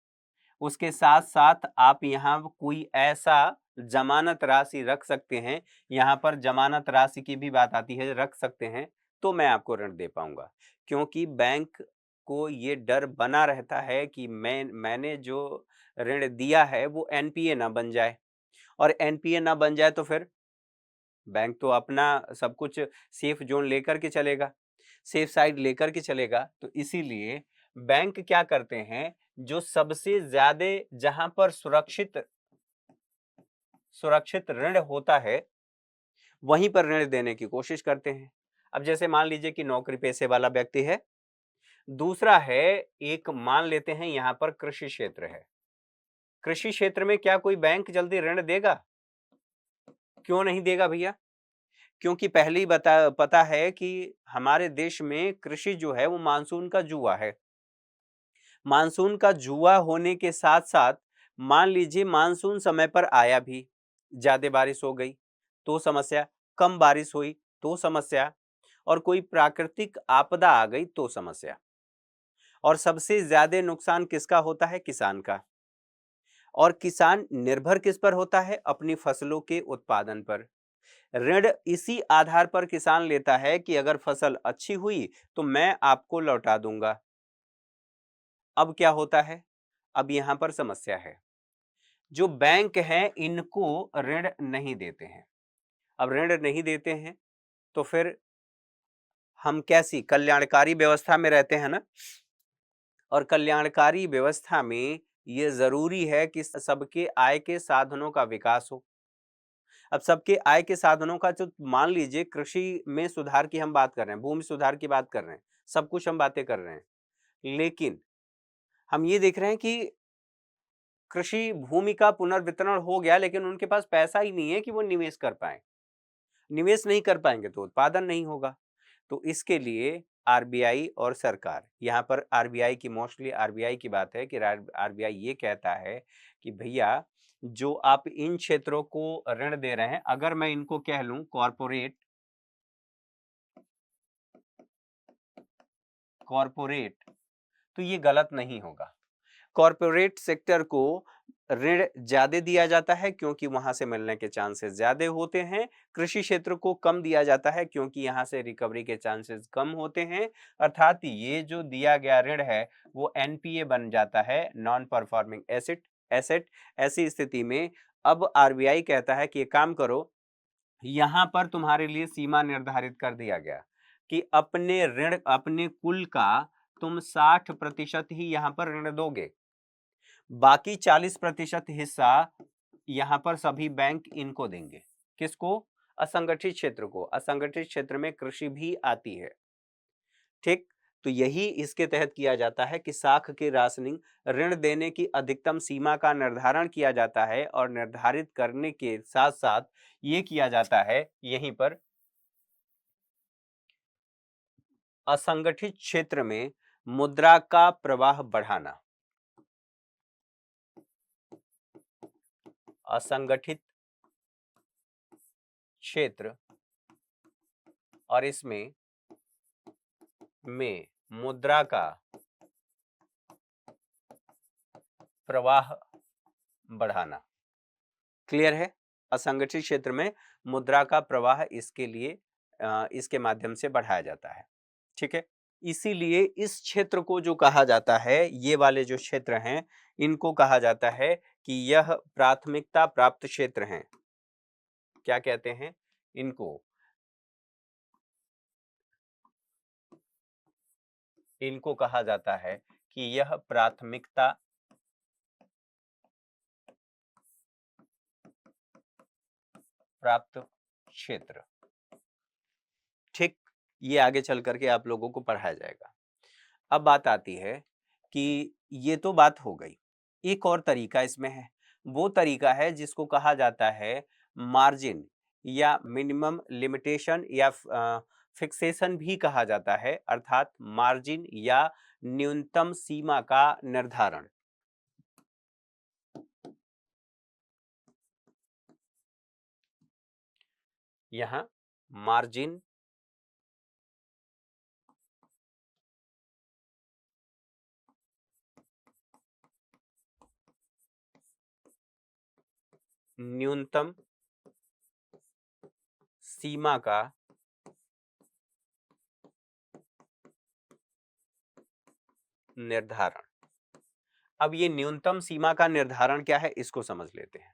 A: उसके साथ साथ आप यहाँ कोई ऐसा जमानत राशि रख सकते हैं, यहाँ पर जमानत राशि की भी बात आती है, रख सकते हैं, तो मैं आपको ऋण दे पाऊंगा। क्योंकि बैंक को ये डर बना रहता है कि मैंने जो ऋण दिया है वो एनपीए ना बन जाए, और एनपीए ना बन जाए तो फिर बैंक तो अपना सब कुछ सेफ जोन लेकर के चलेगा, सेफ साइड लेकर के चलेगा। तो इसीलिए बैंक क्या करते हैं, जो सबसे ज्यादा जहां पर सुरक्षित सुरक्षित ऋण होता है वहीं पर ऋण देने की कोशिश करते हैं। अब जैसे मान लीजिए कि नौकरी पेशे वाला व्यक्ति है, दूसरा है एक मान लेते हैं यहां पर कृषि क्षेत्र है। कृषि क्षेत्र में क्या कोई बैंक जल्दी ऋण देगा? क्यों नहीं देगा भैया? क्योंकि पहले ही पता है कि हमारे देश में कृषि जो है वो मानसून का जुआ है। मानसून का जुआ होने के साथ साथ मान लीजिए मानसून समय पर आया भी, ज्यादा बारिश हो गई तो समस्या, कम बारिश हुई तो समस्या, और कोई प्राकृतिक आपदा आ गई तो समस्या। और सबसे ज्यादा नुकसान किसका होता है? किसान का। और किसान निर्भर किस पर होता है? अपनी फसलों के उत्पादन पर। ऋण इसी आधार पर किसान लेता है कि अगर फसल अच्छी हुई तो मैं आपको लौटा दूंगा। अब क्या होता है? अब यहां पर समस्या है, जो बैंक हैं इनको ऋण नहीं देते हैं। अब ऋण नहीं देते हैं तो फिर हम कैसी कल्याणकारी व्यवस्था में रहते हैं ना, और कल्याणकारी व्यवस्था में ये जरूरी है कि सबके आय के साधनों का विकास हो। अब सबके आय के साधनों का, जो मान लीजिए कृषि में सुधार की हम बात कर रहे हैं, भूमि सुधार की बात कर रहे हैं, सब कुछ हम बातें कर रहे हैं, लेकिन हम ये देख रहे हैं कि कृषि भूमि का पुनर्वितरण हो गया लेकिन उनके पास पैसा ही नहीं है कि वो निवेश कर पाए। निवेश नहीं कर पाएंगे तो उत्पादन नहीं होगा। तो इसके लिए आरबीआई और सरकार, यहाँ पर आरबीआई की, मोस्टली आरबीआई की बात है कि आरबीआई ये कहता है कि भैया जो आप इन क्षेत्रों को ऋण दे रहे हैं, अगर मैं इनको कह लूं कॉरपोरेट कॉरपोरेट तो ये गलत नहीं होगा। कॉरपोरेट सेक्टर को ऋण ज्यादा दिया जाता है क्योंकि वहां से मिलने के चांसेस ज्यादा होते हैं। कृषि क्षेत्र को कम दिया जाता है क्योंकि यहां से रिकवरी के चांसेस कम होते हैं। अर्थात ये जो दिया गया ऋण है वो एनपीए बन जाता है, नॉन परफॉर्मिंग एसेट एसेट ऐसी स्थिति में अब आरबीआई कहता है कि ये काम करो, यहां पर तुम्हारे लिए सीमा निर्धारित कर दिया गया कि अपने ऋण, अपने कुल का तुम 60% ही यहां पर ऋण दोगे, बाकी 40% हिस्सा यहां पर सभी बैंक इनको देंगे। किसको? असंगठित क्षेत्र को। असंगठित क्षेत्र में कृषि भी आती है। ठीक, तो यही इसके तहत किया जाता है कि साख की राशनिंग, ऋण देने की अधिकतम सीमा का निर्धारण किया जाता है, और निर्धारित करने के साथ साथ ये किया जाता है यहीं पर असंगठित क्षेत्र में मुद्रा का प्रवाह बढ़ाना। असंगठित क्षेत्र और इसमें मुद्रा का प्रवाह बढ़ाना। क्लियर है? असंगठित क्षेत्र में मुद्रा का प्रवाह इसके लिए इसके माध्यम से बढ़ाया जाता है। ठीक है, इसीलिए इस क्षेत्र को जो कहा जाता है, ये वाले जो क्षेत्र हैं इनको कहा जाता है कि यह प्राथमिकता प्राप्त क्षेत्र हैं। क्या कहते हैं इनको? इनको कहा जाता है कि यह प्राथमिकता प्राप्त क्षेत्र। ठीक, ये आगे चल करके आप लोगों को पढ़ाया जाएगा। अब बात आती है कि ये तो बात हो गई, एक और तरीका इसमें है। वो तरीका है जिसको कहा जाता है मार्जिन, या मिनिमम लिमिटेशन, या फिक्सेशन भी कहा जाता है, अर्थात मार्जिन या न्यूनतम सीमा का निर्धारण। यहां मार्जिन न्यूनतम सीमा का निर्धारण। अब ये न्यूनतम सीमा का निर्धारण क्या है, इसको समझ लेते हैं।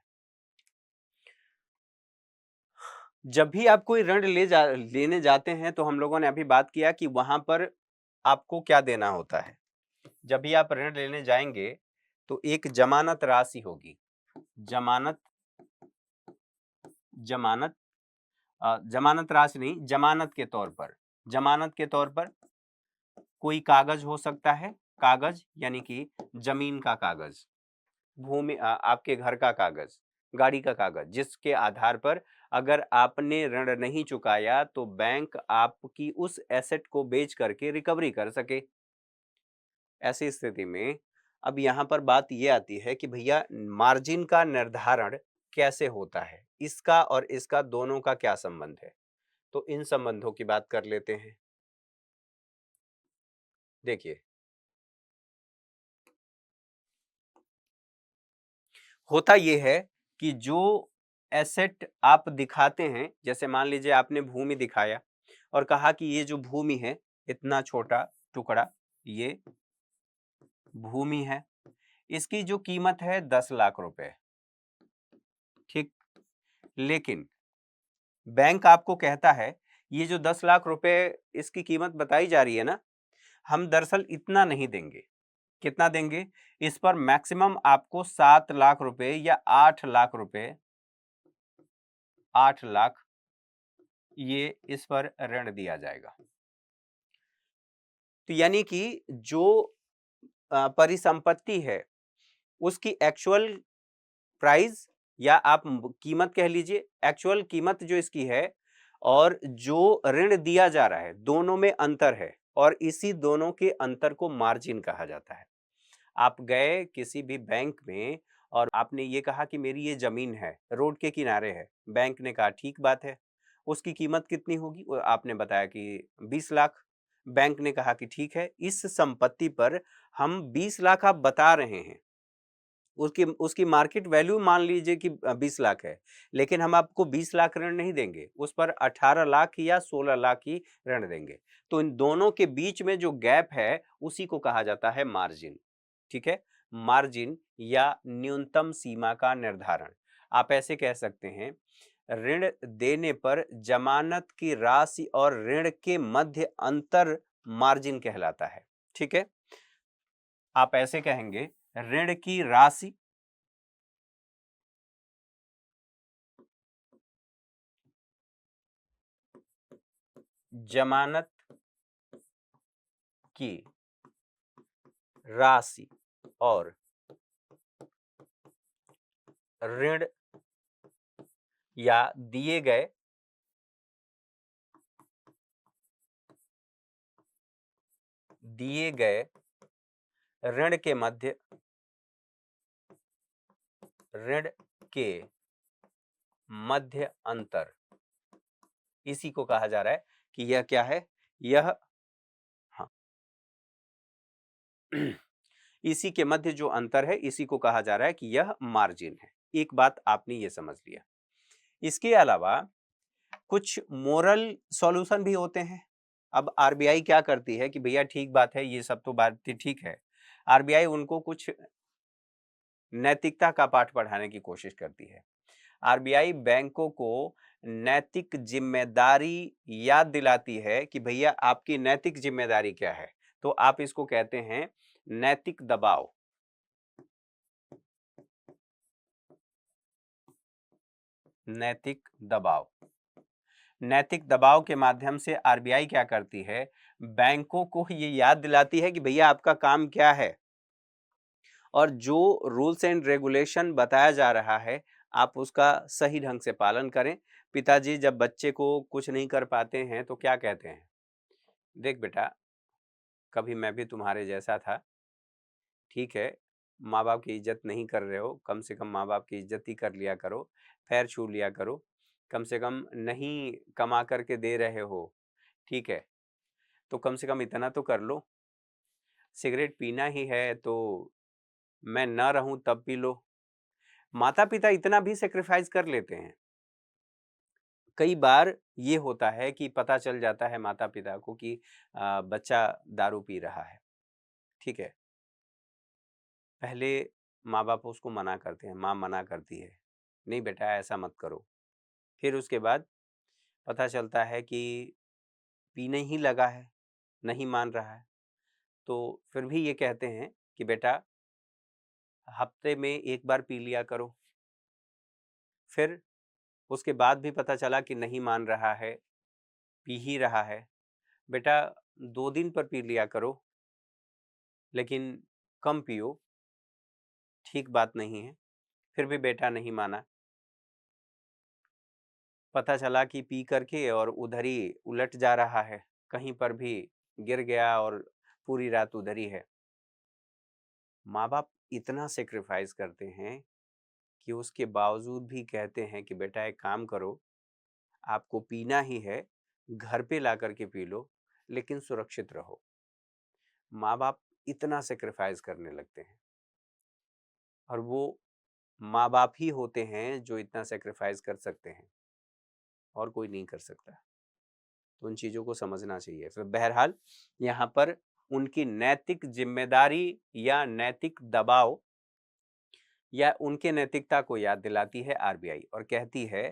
A: जब भी आप कोई ऋण लेने जाते हैं, तो हम लोगों ने अभी बात किया कि वहां पर आपको क्या देना होता है। जब भी आप ऋण लेने जाएंगे तो एक जमानत राशि होगी। जमानत जमानत जमानत राशि नहीं, जमानत के तौर पर कोई कागज हो सकता है। कागज यानी कि जमीन का कागज, आपके घर का कागज, गाड़ी का कागज, जिसके आधार पर अगर आपने ऋण नहीं चुकाया तो बैंक आपकी उस एसेट को बेच करके रिकवरी कर सके। ऐसी स्थिति में अब यहां पर बात यह आती है कि भैया मार्जिन का निर्धारण कैसे होता है, इसका और इसका दोनों का क्या संबंध है। तो इन संबंधों की बात कर लेते हैं। देखिए, होता यह है कि जो एसेट आप दिखाते हैं, जैसे मान लीजिए आपने भूमि दिखाया और कहा कि ये जो भूमि है, इतना छोटा टुकड़ा, ये भूमि है, इसकी जो कीमत है 10 लाख रुपए। ठीक। लेकिन बैंक आपको कहता है ये जो 10 लाख रुपए इसकी कीमत बताई जा रही है ना, हम दरअसल इतना नहीं देंगे। कितना देंगे? इस पर मैक्सिमम आपको 7 लाख रुपए या 8 लाख रुपए, 8 लाख, ये इस पर ऋण दिया जाएगा। तो यानी कि जो परिसंपत्ति है उसकी एक्चुअल प्राइस, या आप कीमत कह लीजिए, एक्चुअल कीमत जो इसकी है और जो ऋण दिया जा रहा है, दोनों में अंतर है और इसी दोनों के अंतर को मार्जिन कहा जाता है। आप गए किसी भी बैंक में और आपने ये कहा कि मेरी ये जमीन है, रोड के किनारे है। बैंक ने कहा ठीक बात है, उसकी कीमत कितनी होगी? आपने बताया कि 20 लाख। बैंक ने कहा कि ठीक है, इस संपत्ति पर हम 20 लाख आप बता रहे हैं, उसकी उसकी मार्केट वैल्यू मान लीजिए कि 20 लाख है, लेकिन हम आपको 20 लाख ऋण नहीं देंगे, उस पर 18 लाख या 16 लाख ही ऋण देंगे। तो इन दोनों के बीच में जो गैप है उसी को कहा जाता है मार्जिन। ठीक है, मार्जिन या न्यूनतम सीमा का निर्धारण। आप ऐसे कह सकते हैं, ऋण देने पर जमानत की राशि और ऋण के मध्य अंतर मार्जिन कहलाता है। ठीक है, आप ऐसे कहेंगे, ऋण की राशि जमानत की राशि और ऋण या दिए गए ऋण के मध्य, ऋण के मध्य अंतर, इसी को कहा जा रहा है कि यह क्या है, यह, हाँ, इसी के मध्य जो अंतर है इसी को कहा जा रहा है कि यह मार्जिन है। एक बात आपने ये समझ लिया। इसके अलावा कुछ मोरल सॉल्यूशन भी होते हैं। अब आरबीआई क्या करती है कि भैया ठीक बात है, ये सब तो बात ठीक है, आरबीआई उनको कुछ नैतिकता का पाठ पढ़ाने की कोशिश करती है। आरबीआई बैंकों को नैतिक जिम्मेदारी याद दिलाती है कि भैया आपकी नैतिक जिम्मेदारी क्या है। तो आप इसको कहते हैं नैतिक दबाव। नैतिक दबाव, नैतिक दबाव के माध्यम से आरबीआई क्या करती है, बैंकों को ये याद दिलाती है कि भैया आपका काम क्या है और जो रूल्स एंड रेगुलेशन बताया जा रहा है आप उसका सही ढंग से पालन करें। पिताजी जब बच्चे को कुछ नहीं कर पाते हैं तो क्या कहते हैं, देख बेटा, कभी मैं भी तुम्हारे जैसा था, ठीक है, माँ बाप की इज्जत नहीं कर रहे हो, कम से कम माँ बाप की इज्जत ही कर लिया करो, पैर छू लिया करो, कम से कम नहीं कमा करके दे रहे हो, ठीक है, तो कम से कम इतना तो कर लो। सिगरेट पीना ही है तो मैं ना रहूं तब पी लो, माता पिता इतना भी सेक्रीफाइस कर लेते हैं। कई बार ये होता है कि पता चल जाता है माता पिता को कि बच्चा दारू पी रहा है, ठीक है। पहले माँ बाप उसको मना करते हैं, माँ मना करती है, नहीं बेटा ऐसा मत करो। फिर उसके बाद पता चलता है कि पीने ही लगा है, नहीं मान रहा है, तो फिर भी ये कहते हैं कि बेटा हफ्ते में एक बार पी लिया करो। फिर उसके बाद भी पता चला कि नहीं मान रहा है, पी ही रहा है, बेटा 2 दिन पर पी लिया करो, लेकिन कम पियो, ठीक बात नहीं है। फिर भी बेटा नहीं माना। पता चला कि पी करके और उधर ही उलट जा रहा है, कहीं पर भी गिर गया और पूरी रात उधर ही है। माँ बाप इतना सेक्रीफाइस करते हैं कि उसके बावजूद भी कहते हैं कि बेटा एक काम करो, आपको पीना ही है, घर पे ला करके पी लो, लेकिन सुरक्षित रहो। माँ बाप इतना सेक्रीफाइस करने लगते हैं और वो माँ बाप ही होते हैं जो इतना सेक्रीफाइस कर सकते हैं और कोई नहीं कर सकता। तो उन चीज़ों को समझना चाहिए। फिर बहरहाल यहाँ पर उनकी नैतिक जिम्मेदारी या नैतिक दबाव या उनके नैतिकता को याद दिलाती है आरबीआई और कहती है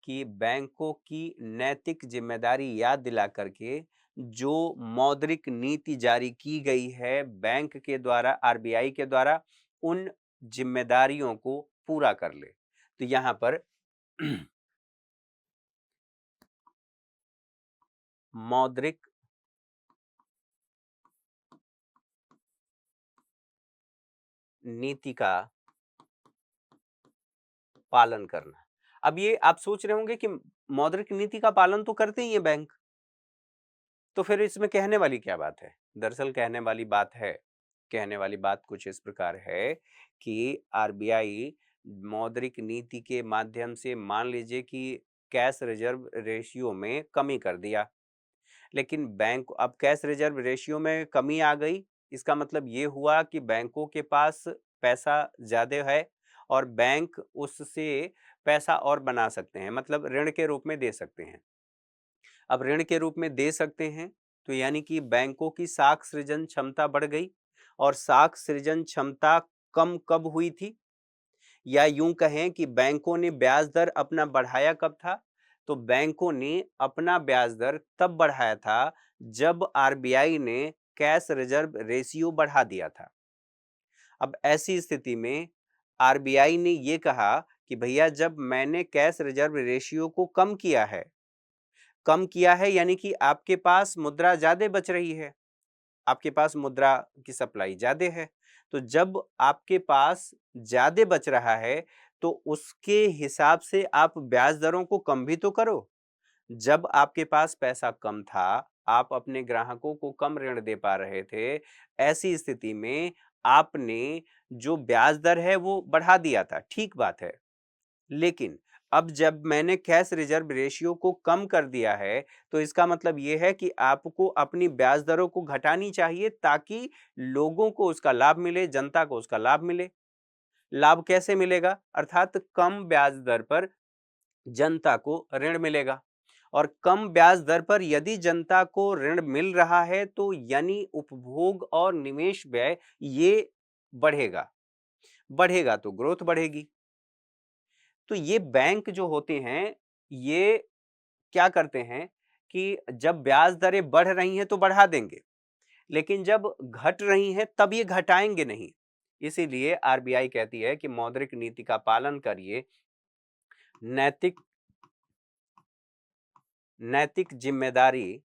A: कि बैंकों की नैतिक जिम्मेदारी याद दिला करके जो मौद्रिक नीति जारी की गई है बैंक के द्वारा, आरबीआई के द्वारा, उन जिम्मेदारियों को पूरा कर ले। तो यहाँ पर मौद्रिक नीति का पालन करना। अब ये आप सोच रहे होंगे कि मौद्रिक नीति का पालन तो करते ही है बैंक, तो फिर इसमें कहने वाली क्या बात है? दरअसल कहने वाली बात कुछ इस प्रकार है कि आरबीआई मौद्रिक नीति के माध्यम से मान लीजिए कि कैश रिजर्व रेशियो में कमी कर दिया, लेकिन बैंक अब कैश रिजर्व रेशियो में कमी आ गई, इसका मतलब ये हुआ कि बैंकों के पास पैसा ज्यादा है और बैंक उससे पैसा और बना सकते हैं, मतलब ऋण के रूप में दे सकते हैं। अब ऋण के रूप में दे सकते हैं तो यानी कि बैंकों की साख सृजन क्षमता बढ़ गई। और साख सृजन क्षमता कम कब हुई थी, या यूं कहें कि बैंकों ने ब्याज दर अपना बढ़ाया कब था? तो बैंकों ने अपना ब्याज दर तब बढ़ाया था जब आरबीआई ने कैश रिजर्व रेशियो बढ़ा दिया था। अब ऐसी स्थिति में आरबीआई ने ये कहा कि भैया जब मैंने कैश रिजर्व रेशियो को कम किया है यानी कि आपके पास मुद्रा ज्यादा बच रही है, आपके पास मुद्रा की सप्लाई ज्यादा है, तो जब आपके पास ज्यादा बच रहा है तो उसके हिसाब से आप ब्याज दरों को कम भी तो करो। जब आपके पास पैसा कम था, आप अपने ग्राहकों को कम ऋण दे पा रहे थे, ऐसी स्थिति में आपने जो ब्याज दर है वो बढ़ा दिया था, ठीक बात है। लेकिन अब जब मैंने कैश रिजर्व रेशियो को कम कर दिया है तो इसका मतलब यह है कि आपको अपनी ब्याज दरों को घटानी चाहिए ताकि लोगों को उसका लाभ मिले, जनता को उसका लाभ मिले। लाभ कैसे मिलेगा? अर्थात कम ब्याज दर पर जनता को ऋण मिलेगा और कम ब्याज दर पर यदि जनता को ऋण मिल रहा है तो यानी उपभोग और निवेश व्यय ये बढ़ेगा। बढ़ेगा तो ग्रोथ बढ़ेगी। तो ये बैंक जो होते हैं, ये क्या करते हैं कि जब ब्याज दरें बढ़ रही हैं तो बढ़ा देंगे, लेकिन जब घट रही हैं तब ये घटाएंगे नहीं। इसीलिए आरबीआई कहती है कि मौद्रिक नीति का पालन करिए, नैतिक नैतिक जिम्मेदारी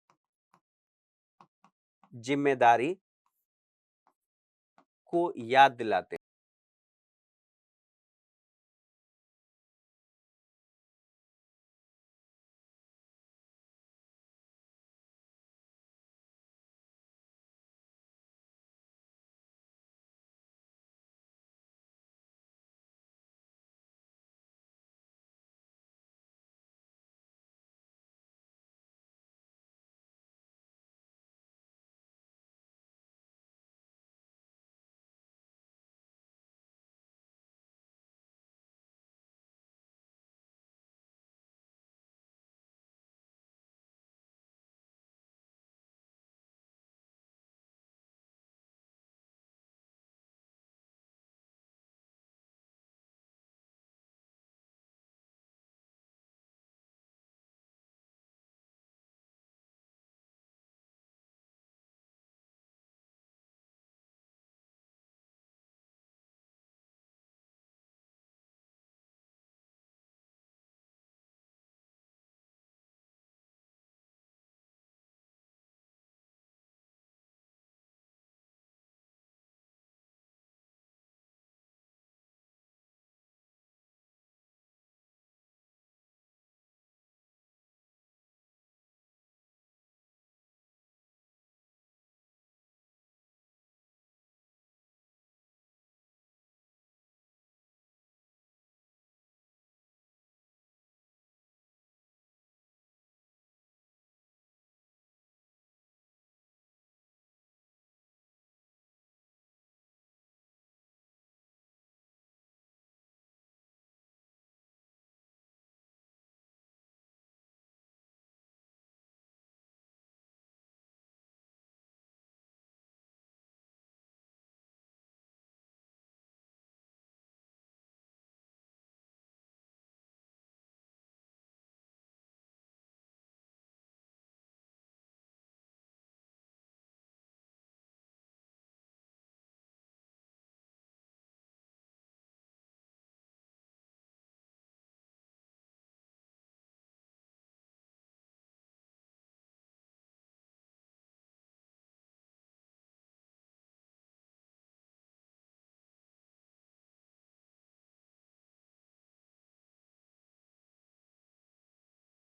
A: जिम्मेदारी को याद दिलाते हैं।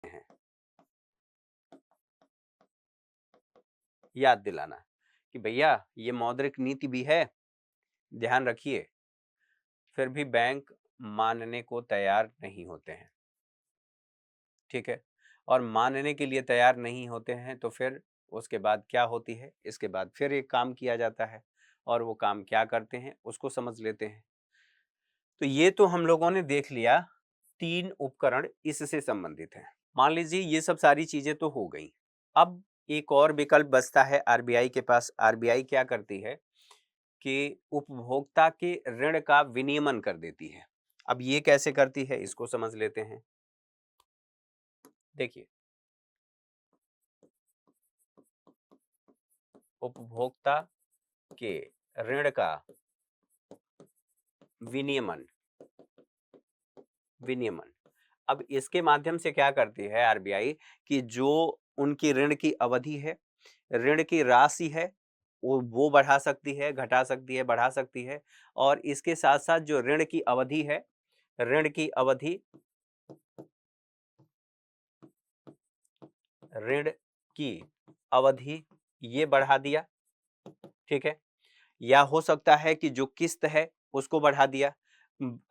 A: हैं, याद दिलाना कि भैया ये मौद्रिक नीति भी है, ध्यान रखिए, फिर भी बैंक मानने को तैयार नहीं होते हैं। ठीक है, और मानने के लिए तैयार नहीं होते हैं तो फिर उसके बाद क्या होती है, इसके बाद फिर एक काम किया जाता है, और वो काम क्या करते हैं उसको समझ लेते हैं। तो ये तो हम लोगों ने देख लिया, 3 उपकरण इससे संबंधित हैं। मान लीजिए ये सब सारी चीजें तो हो गई। अब एक और विकल्प बचता है आरबीआई के पास। आरबीआई क्या करती है कि उपभोक्ता के ऋण का विनियमन कर देती है। अब ये कैसे करती है इसको समझ लेते हैं। देखिए, उपभोक्ता के ऋण का विनियमन विनियमन अब इसके माध्यम से क्या करती है आरबीआई कि जो उनकी ऋण की अवधि है, ऋण की राशि है, वो बढ़ा सकती है, घटा सकती है, बढ़ा सकती है, और इसके साथ साथ जो ऋण की अवधि है, ऋण की अवधि ऋण की अवधि ये बढ़ा दिया। ठीक है, या हो सकता है कि जो किस्त है उसको बढ़ा दिया।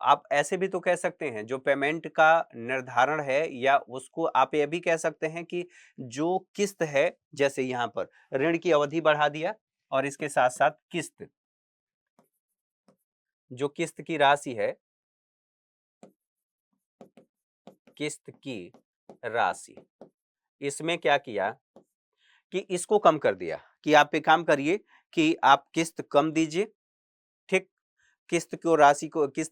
A: आप ऐसे भी तो कह सकते हैं, जो पेमेंट का निर्धारण है, या उसको आप ये भी कह सकते हैं कि जो किस्त है, जैसे यहाँ पर ऋण की अवधि बढ़ा दिया, और इसके साथ साथ किस्त, जो किस्त की राशि है, किस्त की राशि, इसमें क्या किया कि इसको कम कर दिया कि आप एक काम करिए कि आप किस्त कम दीजिए। ठीक, किस्त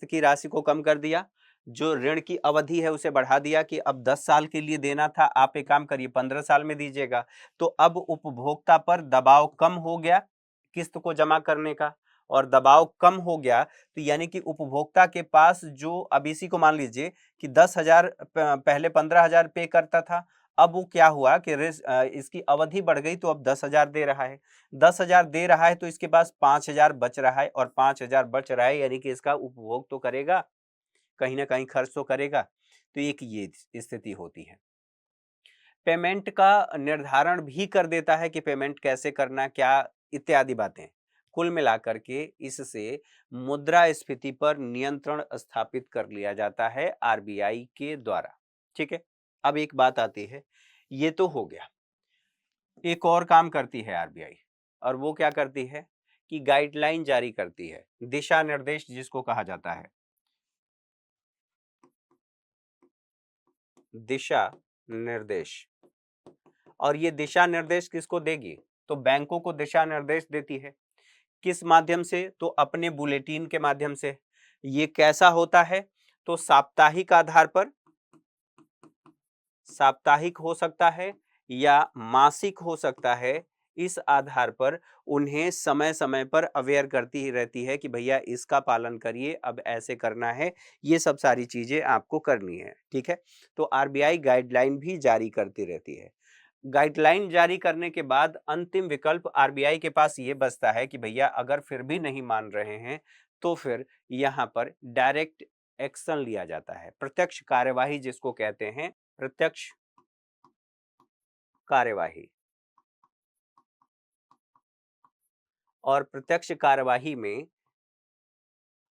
A: की राशि को कम कर दिया। जो ऋण की अवधि है उसे बढ़ा दिया कि अब 10 साल के लिए देना था, आप एक काम करिए 15 साल में दीजिएगा। तो अब उपभोक्ता पर दबाव कम हो गया किस्त को जमा करने का, और दबाव कम हो गया तो यानी कि उपभोक्ता के पास जो, अब इसी को मान लीजिए कि 10,000 पहले 15,000 पे करता था, अब वो क्या हुआ कि इसकी अवधि बढ़ गई तो अब 10,000 दे रहा है। 10,000 दे रहा है तो इसके पास 5,000 बच रहा है, और 5,000 बच रहा है यानी कि इसका उपभोग तो करेगा, कहीं ना कहीं खर्च तो करेगा। तो एक ये स्थिति होती है। पेमेंट का निर्धारण भी कर देता है कि पेमेंट कैसे करना, क्या इत्यादि बातें। कुल मिलाकर के इससे मुद्रास्फीति पर नियंत्रण स्थापित कर लिया जाता है आरबीआई के द्वारा। ठीक है, अब एक बात आती है, ये तो हो गया। एक और काम करती है आरबीआई, और वो क्या करती है कि गाइडलाइन जारी करती है, दिशा निर्देश जिसको कहा जाता है, दिशा निर्देश। और ये दिशा निर्देश किसको देगी, तो बैंकों को दिशा निर्देश देती है। किस माध्यम से, तो अपने बुलेटिन के माध्यम से। ये कैसा होता है, तो साप्ताहिक आधार पर, साप्ताहिक हो सकता है या मासिक हो सकता है। इस आधार पर उन्हें समय समय पर अवेयर करती ही रहती है कि भैया इसका पालन करिए, अब ऐसे करना है, ये सब सारी चीजें आपको करनी है। ठीक है, तो आरबीआई गाइडलाइन भी जारी करती रहती है। गाइडलाइन जारी करने के बाद अंतिम विकल्प आरबीआई के पास ये बचता है कि भैया अगर फिर भी नहीं मान रहे हैं तो फिर यहाँ पर डायरेक्ट एक्शन लिया जाता है, प्रत्यक्ष कार्यवाही जिसको कहते हैं, प्रत्यक्ष कार्यवाही। और प्रत्यक्ष कार्यवाही में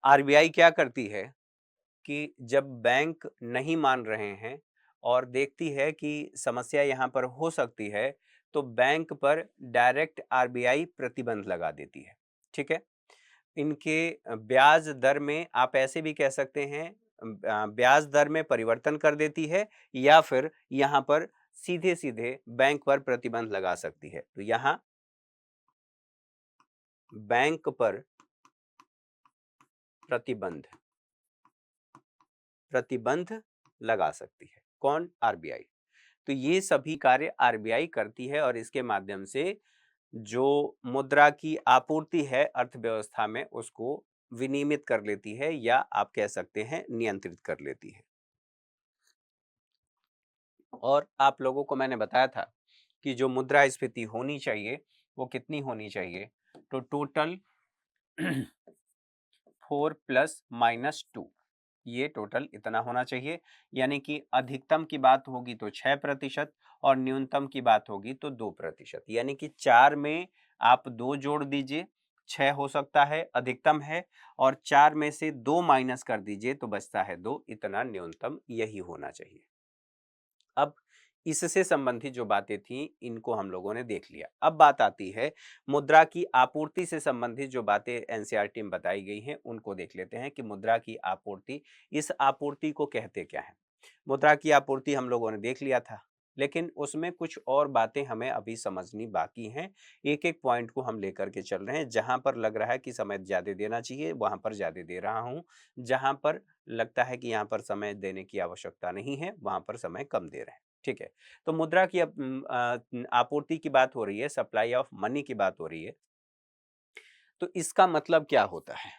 A: आरबीआई क्या करती है कि जब बैंक नहीं मान रहे हैं और देखती है कि समस्या यहाँ पर हो सकती है, तो बैंक पर डायरेक्ट आरबीआई प्रतिबंध लगा देती है। ठीक है, इनके ब्याज दर में आप ऐसे भी कह सकते हैं, ब्याज दर में परिवर्तन कर देती है, या फिर यहाँ पर सीधे सीधे बैंक पर प्रतिबंध लगा सकती है। तो यहाँ बैंक पर प्रतिबंध प्रतिबंध लगा सकती है, कौन, आरबीआई। तो ये सभी कार्य आरबीआई करती है, और इसके माध्यम से जो मुद्रा की आपूर्ति है अर्थव्यवस्था में उसको विनियमित कर लेती है, या आप कह सकते हैं नियंत्रित कर लेती है। और आप लोगों को मैंने बताया था कि जो मुद्रास्फीति होनी चाहिए वो कितनी होनी चाहिए, तो टोटल 4 + -2, ये टोटल इतना होना चाहिए, यानी कि अधिकतम की बात होगी तो 6% और न्यूनतम की बात होगी तो 2%, यानी कि 4 में आप 2 जोड़ दीजिए, 6 हो सकता है, अधिकतम है, और 4 में से 2 माइनस कर दीजिए तो बचता है 2, इतना न्यूनतम यही होना चाहिए। अब इससे संबंधित जो बातें थी इनको हम लोगों ने देख लिया। अब बात आती है मुद्रा की आपूर्ति से संबंधित जो बातें एनसीईआरटी में बताई गई हैं उनको देख लेते हैं कि मुद्रा की आपूर्ति, इस आपूर्ति को कहते क्या है। मुद्रा की आपूर्ति हम लोगों ने देख लिया था, लेकिन उसमें कुछ और बातें हमें अभी समझनी बाकी हैं। एक एक पॉइंट को हम लेकर के चल रहे हैं, जहां पर लग रहा है कि समय ज्यादा देना चाहिए वहां पर ज्यादा दे रहा हूं, जहां पर लगता है कि यहाँ पर समय देने की आवश्यकता नहीं है वहां पर समय कम दे रहे हैं। ठीक है, तो मुद्रा की आपूर्ति की बात हो रही है, सप्लाई ऑफ मनी की बात हो रही है, तो इसका मतलब क्या होता है?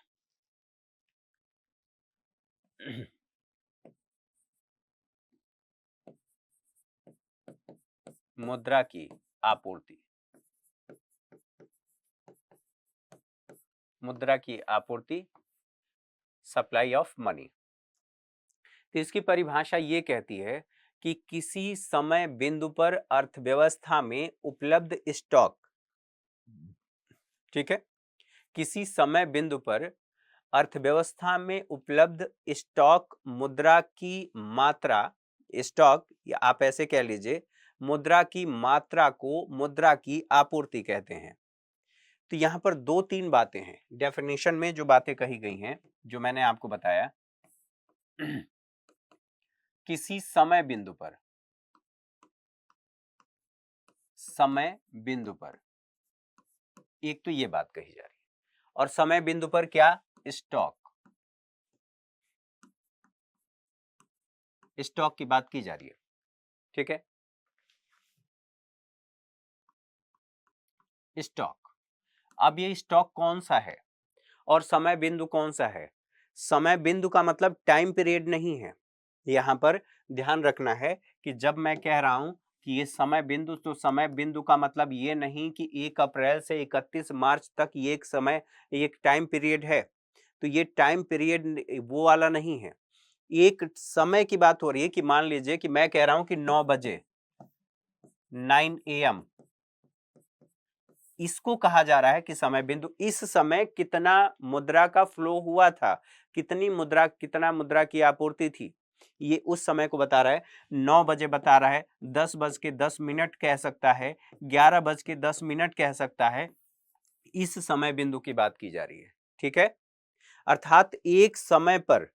A: मुद्रा की आपूर्ति, मुद्रा की आपूर्ति, सप्लाई ऑफ मनी। तो इसकी परिभाषा ये कहती है कि किसी समय बिंदु पर अर्थव्यवस्था में उपलब्ध स्टॉक, ठीक है, किसी समय बिंदु पर अर्थव्यवस्था में उपलब्ध स्टॉक मुद्रा की मात्रा, स्टॉक या आप ऐसे कह लीजिए मुद्रा की मात्रा को मुद्रा की आपूर्ति कहते हैं। तो यहां पर दो तीन बातें हैं डेफिनेशन में जो बातें कही गई हैं, जो मैंने आपको बताया। किसी समय बिंदु पर, समय बिंदु पर, एक तो ये बात कही जा रही है, और समय बिंदु पर क्या, स्टॉक, स्टॉक की बात की जा रही है। ठीक है, स्टॉक। अब ये स्टॉक कौन सा है और समय बिंदु कौन सा है? समय बिंदु का मतलब टाइम पीरियड नहीं है। यहां पर ध्यान रखना है कि जब मैं कह रहा हूं कि ये समय बिंदु, तो समय बिंदु का मतलब ये नहीं कि 1 अप्रैल से 31 मार्च तक ये एक समय, एक टाइम पीरियड है। तो ये टाइम पीरियड वो वाला नहीं है। एक समय की बात हो रही है कि मान लीजिए कि मैं कह रहा हूं कि 9 बजे, 9 AM, इसको कहा जा रहा है कि समय बिंदु। इस समय कितना मुद्रा का फ्लो हुआ था, कितनी मुद्रा, कितना मुद्रा की आपूर्ति थी, ये उस समय को बता रहा है। 9 बजे बता रहा है, 10:10 कह सकता है, 11:10 कह सकता है। इस समय बिंदु की बात की जा रही है। ठीक है, अर्थात एक समय पर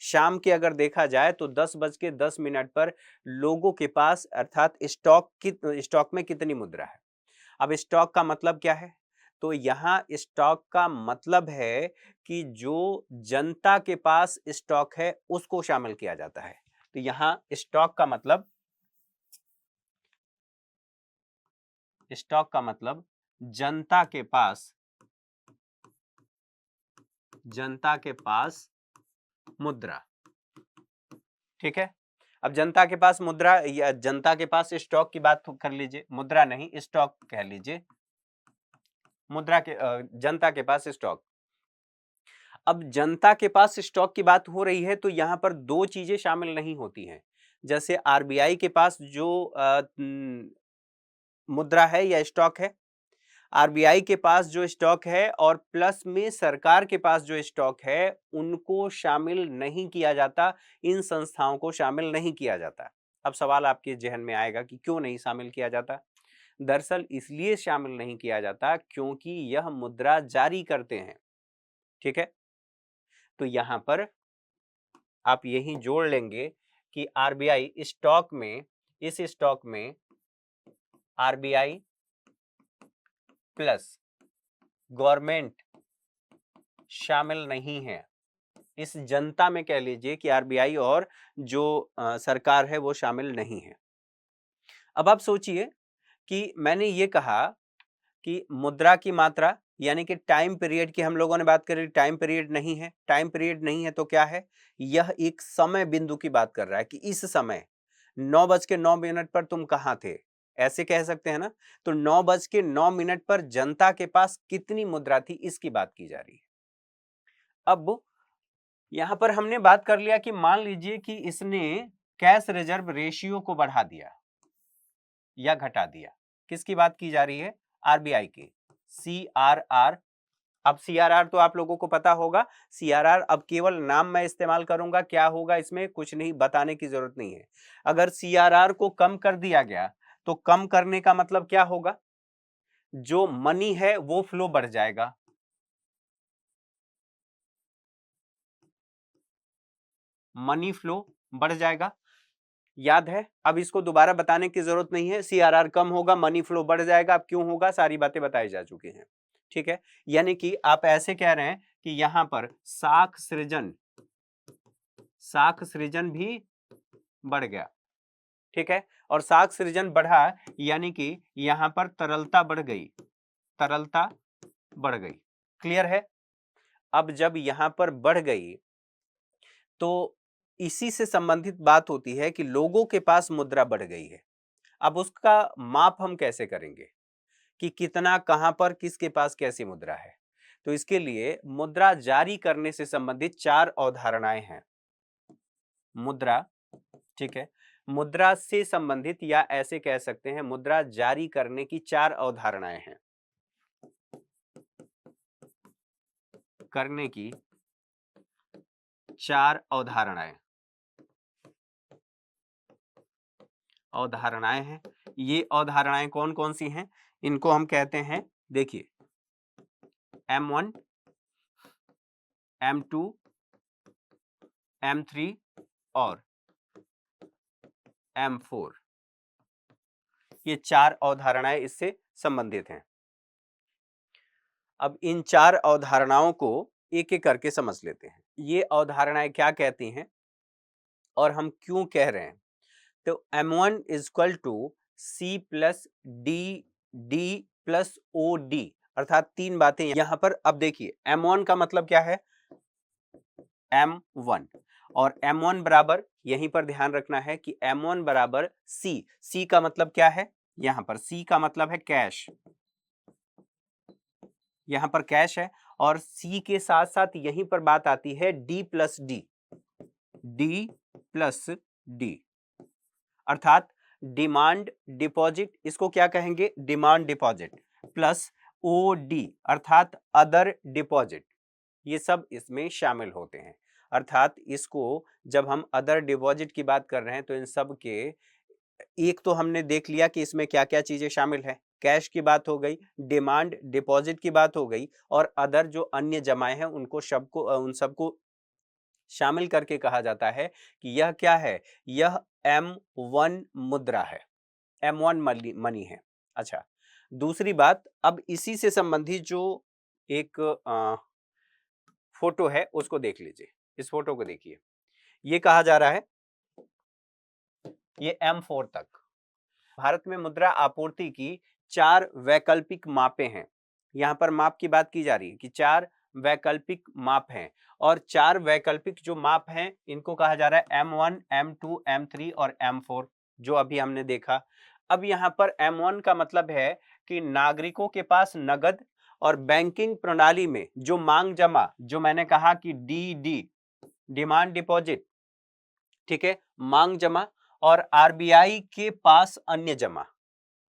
A: शाम के अगर देखा जाए तो 10:10 पर लोगों के पास, अर्थात स्टॉक में कितनी मुद्रा है। अब स्टॉक का मतलब क्या है? तो यहां स्टॉक का मतलब है कि जो जनता के पास स्टॉक है उसको शामिल किया जाता है। तो यहां स्टॉक का मतलब, स्टॉक का मतलब जनता के पास, जनता के पास मुद्रा। ठीक है, अब जनता के पास मुद्रा या जनता के पास स्टॉक की बात कर लीजिए, मुद्रा नहीं स्टॉक कह लीजिए, मुद्रा के जनता के पास स्टॉक। अब जनता के पास स्टॉक की बात हो रही है तो यहां पर दो चीजें शामिल नहीं होती हैं। जैसे आरबीआई के पास जो मुद्रा है या स्टॉक है, आरबीआई के पास जो स्टॉक है और प्लस में सरकार के पास जो स्टॉक है, उनको शामिल नहीं किया जाता, इन संस्थाओं को शामिल नहीं किया जाता। अब सवाल आपके जहन में आएगा कि क्यों नहीं शामिल किया जाता। दरअसल इसलिए शामिल नहीं किया जाता क्योंकि यह मुद्रा जारी करते हैं। ठीक है, तो यहां पर आप यही जोड़ लेंगे कि आरबीआई स्टॉक में, इस स्टॉक में आरबीआई प्लस गवर्नमेंट शामिल नहीं है। इस जनता में कह लीजिए कि आरबीआई और जो सरकार है वो शामिल नहीं है। अब आप सोचिए कि मैंने ये कहा कि मुद्रा की मात्रा, यानी कि टाइम पीरियड की हम लोगों ने बात करी, टाइम पीरियड नहीं है। टाइम पीरियड नहीं है तो क्या है, यह एक समय बिंदु की बात कर रहा है कि इस समय 9:09 पर तुम कहां थे, ऐसे कह सकते हैं ना। तो 9:09 पर जनता के पास कितनी मुद्रा थी इसकी बात की जा रही है। अब यहां पर हमने बात कर लिया कि मान लीजिए कि इसने कैश रिजर्व रेशियो को बढ़ा दिया या घटा दिया। किसकी बात की जा रही है? आरबीआई की। सीआरआर। अब सीआरआर तो आप लोगों को पता होगा। सीआरआर अब केवल नाम मैं इस्तेमाल करूंगा, क्या होगा इसमें कुछ नहीं बताने की जरूरत नहीं है। अगर सीआरआर को कम कर दिया गया तो कम करने का मतलब क्या होगा? जो मनी है वो फ्लो बढ़ जाएगा। मनी फ्लो बढ़ जाएगा। याद है? अब इसको दोबारा बताने की जरूरत नहीं है। सीआरआर कम होगा, मनी फ्लो बढ़ जाएगा। अब क्यों होगा, सारी बातें बताई जा चुकी हैं। ठीक है, यानी कि आप ऐसे कह रहे हैं कि यहां पर साख सृजन भी बढ़ गया। ठीक है, और साख सृजन बढ़ा यानी कि यहां पर तरलता बढ़ गई। तरलता बढ़ गई। क्लियर है? अब जब यहां पर बढ़ गई तो इसी से संबंधित बात होती है कि लोगों के पास मुद्रा बढ़ गई है। अब उसका माप हम कैसे करेंगे कि कितना, कहां पर, किसके पास कैसी मुद्रा है? तो इसके लिए मुद्रा जारी करने से संबंधित 4 अवधारणाएं हैं। मुद्रा, ठीक है, मुद्रा से संबंधित या ऐसे कह सकते हैं मुद्रा जारी करने की 4 अवधारणाएं हैं। करने की 4 अवधारणाएं हैं। ये अवधारणाएं कौन कौन सी हैं? इनको हम कहते हैं, देखिए, M1, M2, M3 और M4। ये 4 अवधारणाएं इससे संबंधित हैं। अब इन 4 अवधारणाओं को एक एक करके समझ लेते हैं। ये अवधारणाएं क्या कहती हैं और हम क्यों कह रहे हैं? तो M1 is equal to C plus D D plus O D, अर्थात 3 बातें यहां पर। अब देखिए, M1 का मतलब क्या है? M1, और M1 बराबर, यहीं पर ध्यान रखना है कि M1 बराबर C का मतलब क्या है? यहां पर C का मतलब है कैश। यहां पर कैश है, और C के साथ साथ यहीं पर बात आती है D प्लस डी, अर्थात डिमांड डिपॉजिट। इसको क्या कहेंगे? डिमांड डिपॉजिट प्लस OD अर्थात अदर डिपॉजिट। ये सब इसमें शामिल होते हैं। अर्थात इसको जब हम अदर डिपॉजिट की बात कर रहे हैं तो इन सब के एक तो हमने देख लिया कि इसमें क्या क्या चीजें शामिल है। कैश की बात हो गई, डिमांड डिपॉजिट की बात हो गई, और अदर जो अन्य जमाएं हैं उन सबको शामिल करके कहा जाता है कि यह क्या है? यह M1 मुद्रा है, M1 मनी है। अच्छा, दूसरी बात, अब इसी से संबंधित जो एक फोटो है उसको देख लीजिए। इस फोटो को देखिए, ये कहा जा रहा है ये M4 तक। भारत में मुद्रा आपूर्ति की 4 वैकल्पिक मापें हैं। यहां पर माप की बात की जा रही है कि 4 वैकल्पिक माप हैं, और 4 वैकल्पिक जो माप हैं इनको कहा जा रहा है M1, M2, M3 और M4, जो अभी हमने देखा। अब यहां पर M1 का मतलब है कि नागरिकों के पास नगद और बैंकिंग प्रणाली में जो मांग जमा, जो मैंने कहा कि DD डिमांड डिपॉजिट, ठीक है, मांग जमा, और आरबीआई के पास अन्य जमा।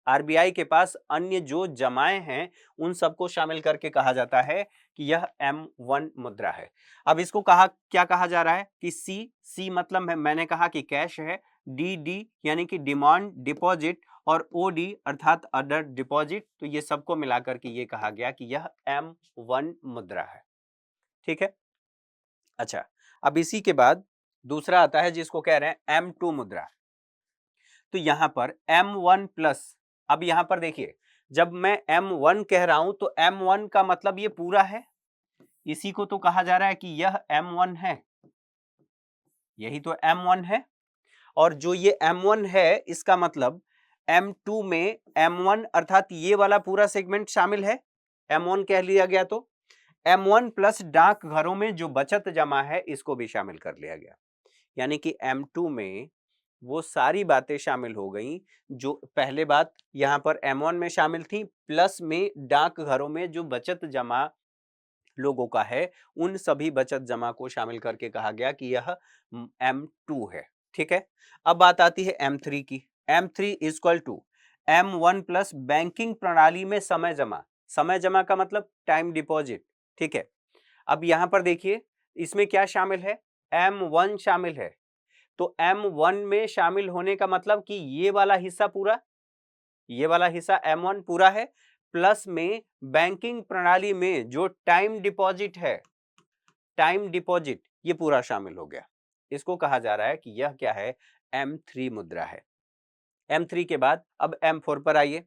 A: आरबीआई के पास अन्य जो जमाएं हैं उन सबको शामिल करके कहा जाता है कि यह M1 मुद्रा है। अब इसको क्या कहा जा रहा है कि सी मतलब है, मैंने कहा कि कैश है, डी यानी कि डिमांड डिपॉजिट, और ओडी अर्थात अदर डिपॉजिट। तो ये सबको मिलाकर के ये कहा गया कि यह M1 मुद्रा है। ठीक है, अच्छा, अब इसी के बाद दूसरा आता है जिसको कह रहे हैं M2 मुद्रा। तो यहां पर M1 प्लस, अब यहां पर देखिए, जब मैं M1 कह रहा हूं तो M1 का मतलब ये पूरा है, इसी को तो कहा जा रहा है कि यह M1 है, यही तो M1 है। और जो ये M1 है इसका मतलब M2 में M1 अर्थात ये वाला पूरा सेगमेंट शामिल है। M1 कह लिया गया तो M1 प्लस डाक घरों में जो बचत जमा है इसको भी शामिल कर लिया गया। यानी कि M2 में वो सारी बातें शामिल हो गई जो पहले बात यहां पर M1 में शामिल थी, प्लस में डाक घरों में जो बचत जमा लोगों का है, उन सभी बचत जमा को शामिल करके कहा गया कि यह M2 है। ठीक है, अब बात आती है M3 की। M3 equal to M1 plus banking प्रणाली में समय जमा। समय जमा का मतलब टाइम डिपॉजिट। ठीक है, अब यहां पर देखिए इसमें क्या शामिल है, M1 शामिल है। तो M1 में शामिल होने का मतलब कि ये वाला हिस्सा पूरा, ये वाला हिस्सा M1 पूरा है, प्लस में बैंकिंग प्रणाली में जो टाइम डिपॉजिट है, टाइम डिपॉजिट ये पूरा शामिल हो गया। इसको कहा जा रहा है कि यह क्या है, M3 मुद्रा है। M3 के बाद अब M4 पर आइए।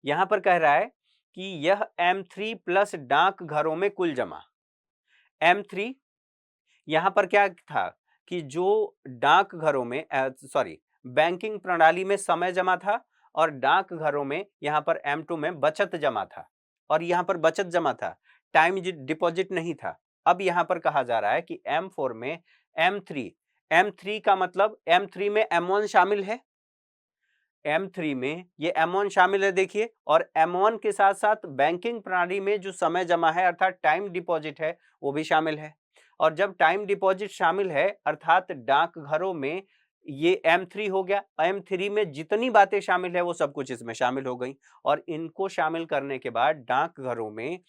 A: यहां पर कह रहा है कि यह M3 प्लस डाक घरों में कुल जमा। M3 यहां पर क्या था कि जो डाक घरों में सॉरी बैंकिंग प्रणाली में समय जमा था, और डाक घरों में यहां पर M2 में बचत जमा था, और यहां पर बचत जमा था, टाइम डिपॉजिट नहीं था। अब यहां पर कहा जा रहा है कि M4 में M3, M3 का मतलब M3 में M1 शामिल है, M3 में ये M1 शामिल है देखिए, और M1 के साथ साथ बैंकिंग प्रणाली में जो समय जमा है अर्थात टाइम डिपॉजिट है वो भी शामिल है। और जब टाइम डिपॉजिट शामिल है अर्थात डाकघरों में, ये M3 हो गया। M3 में जितनी बातें शामिल है वो सब कुछ इसमें शामिल हो गई, और इनको शामिल करने के बाद डाकघरों में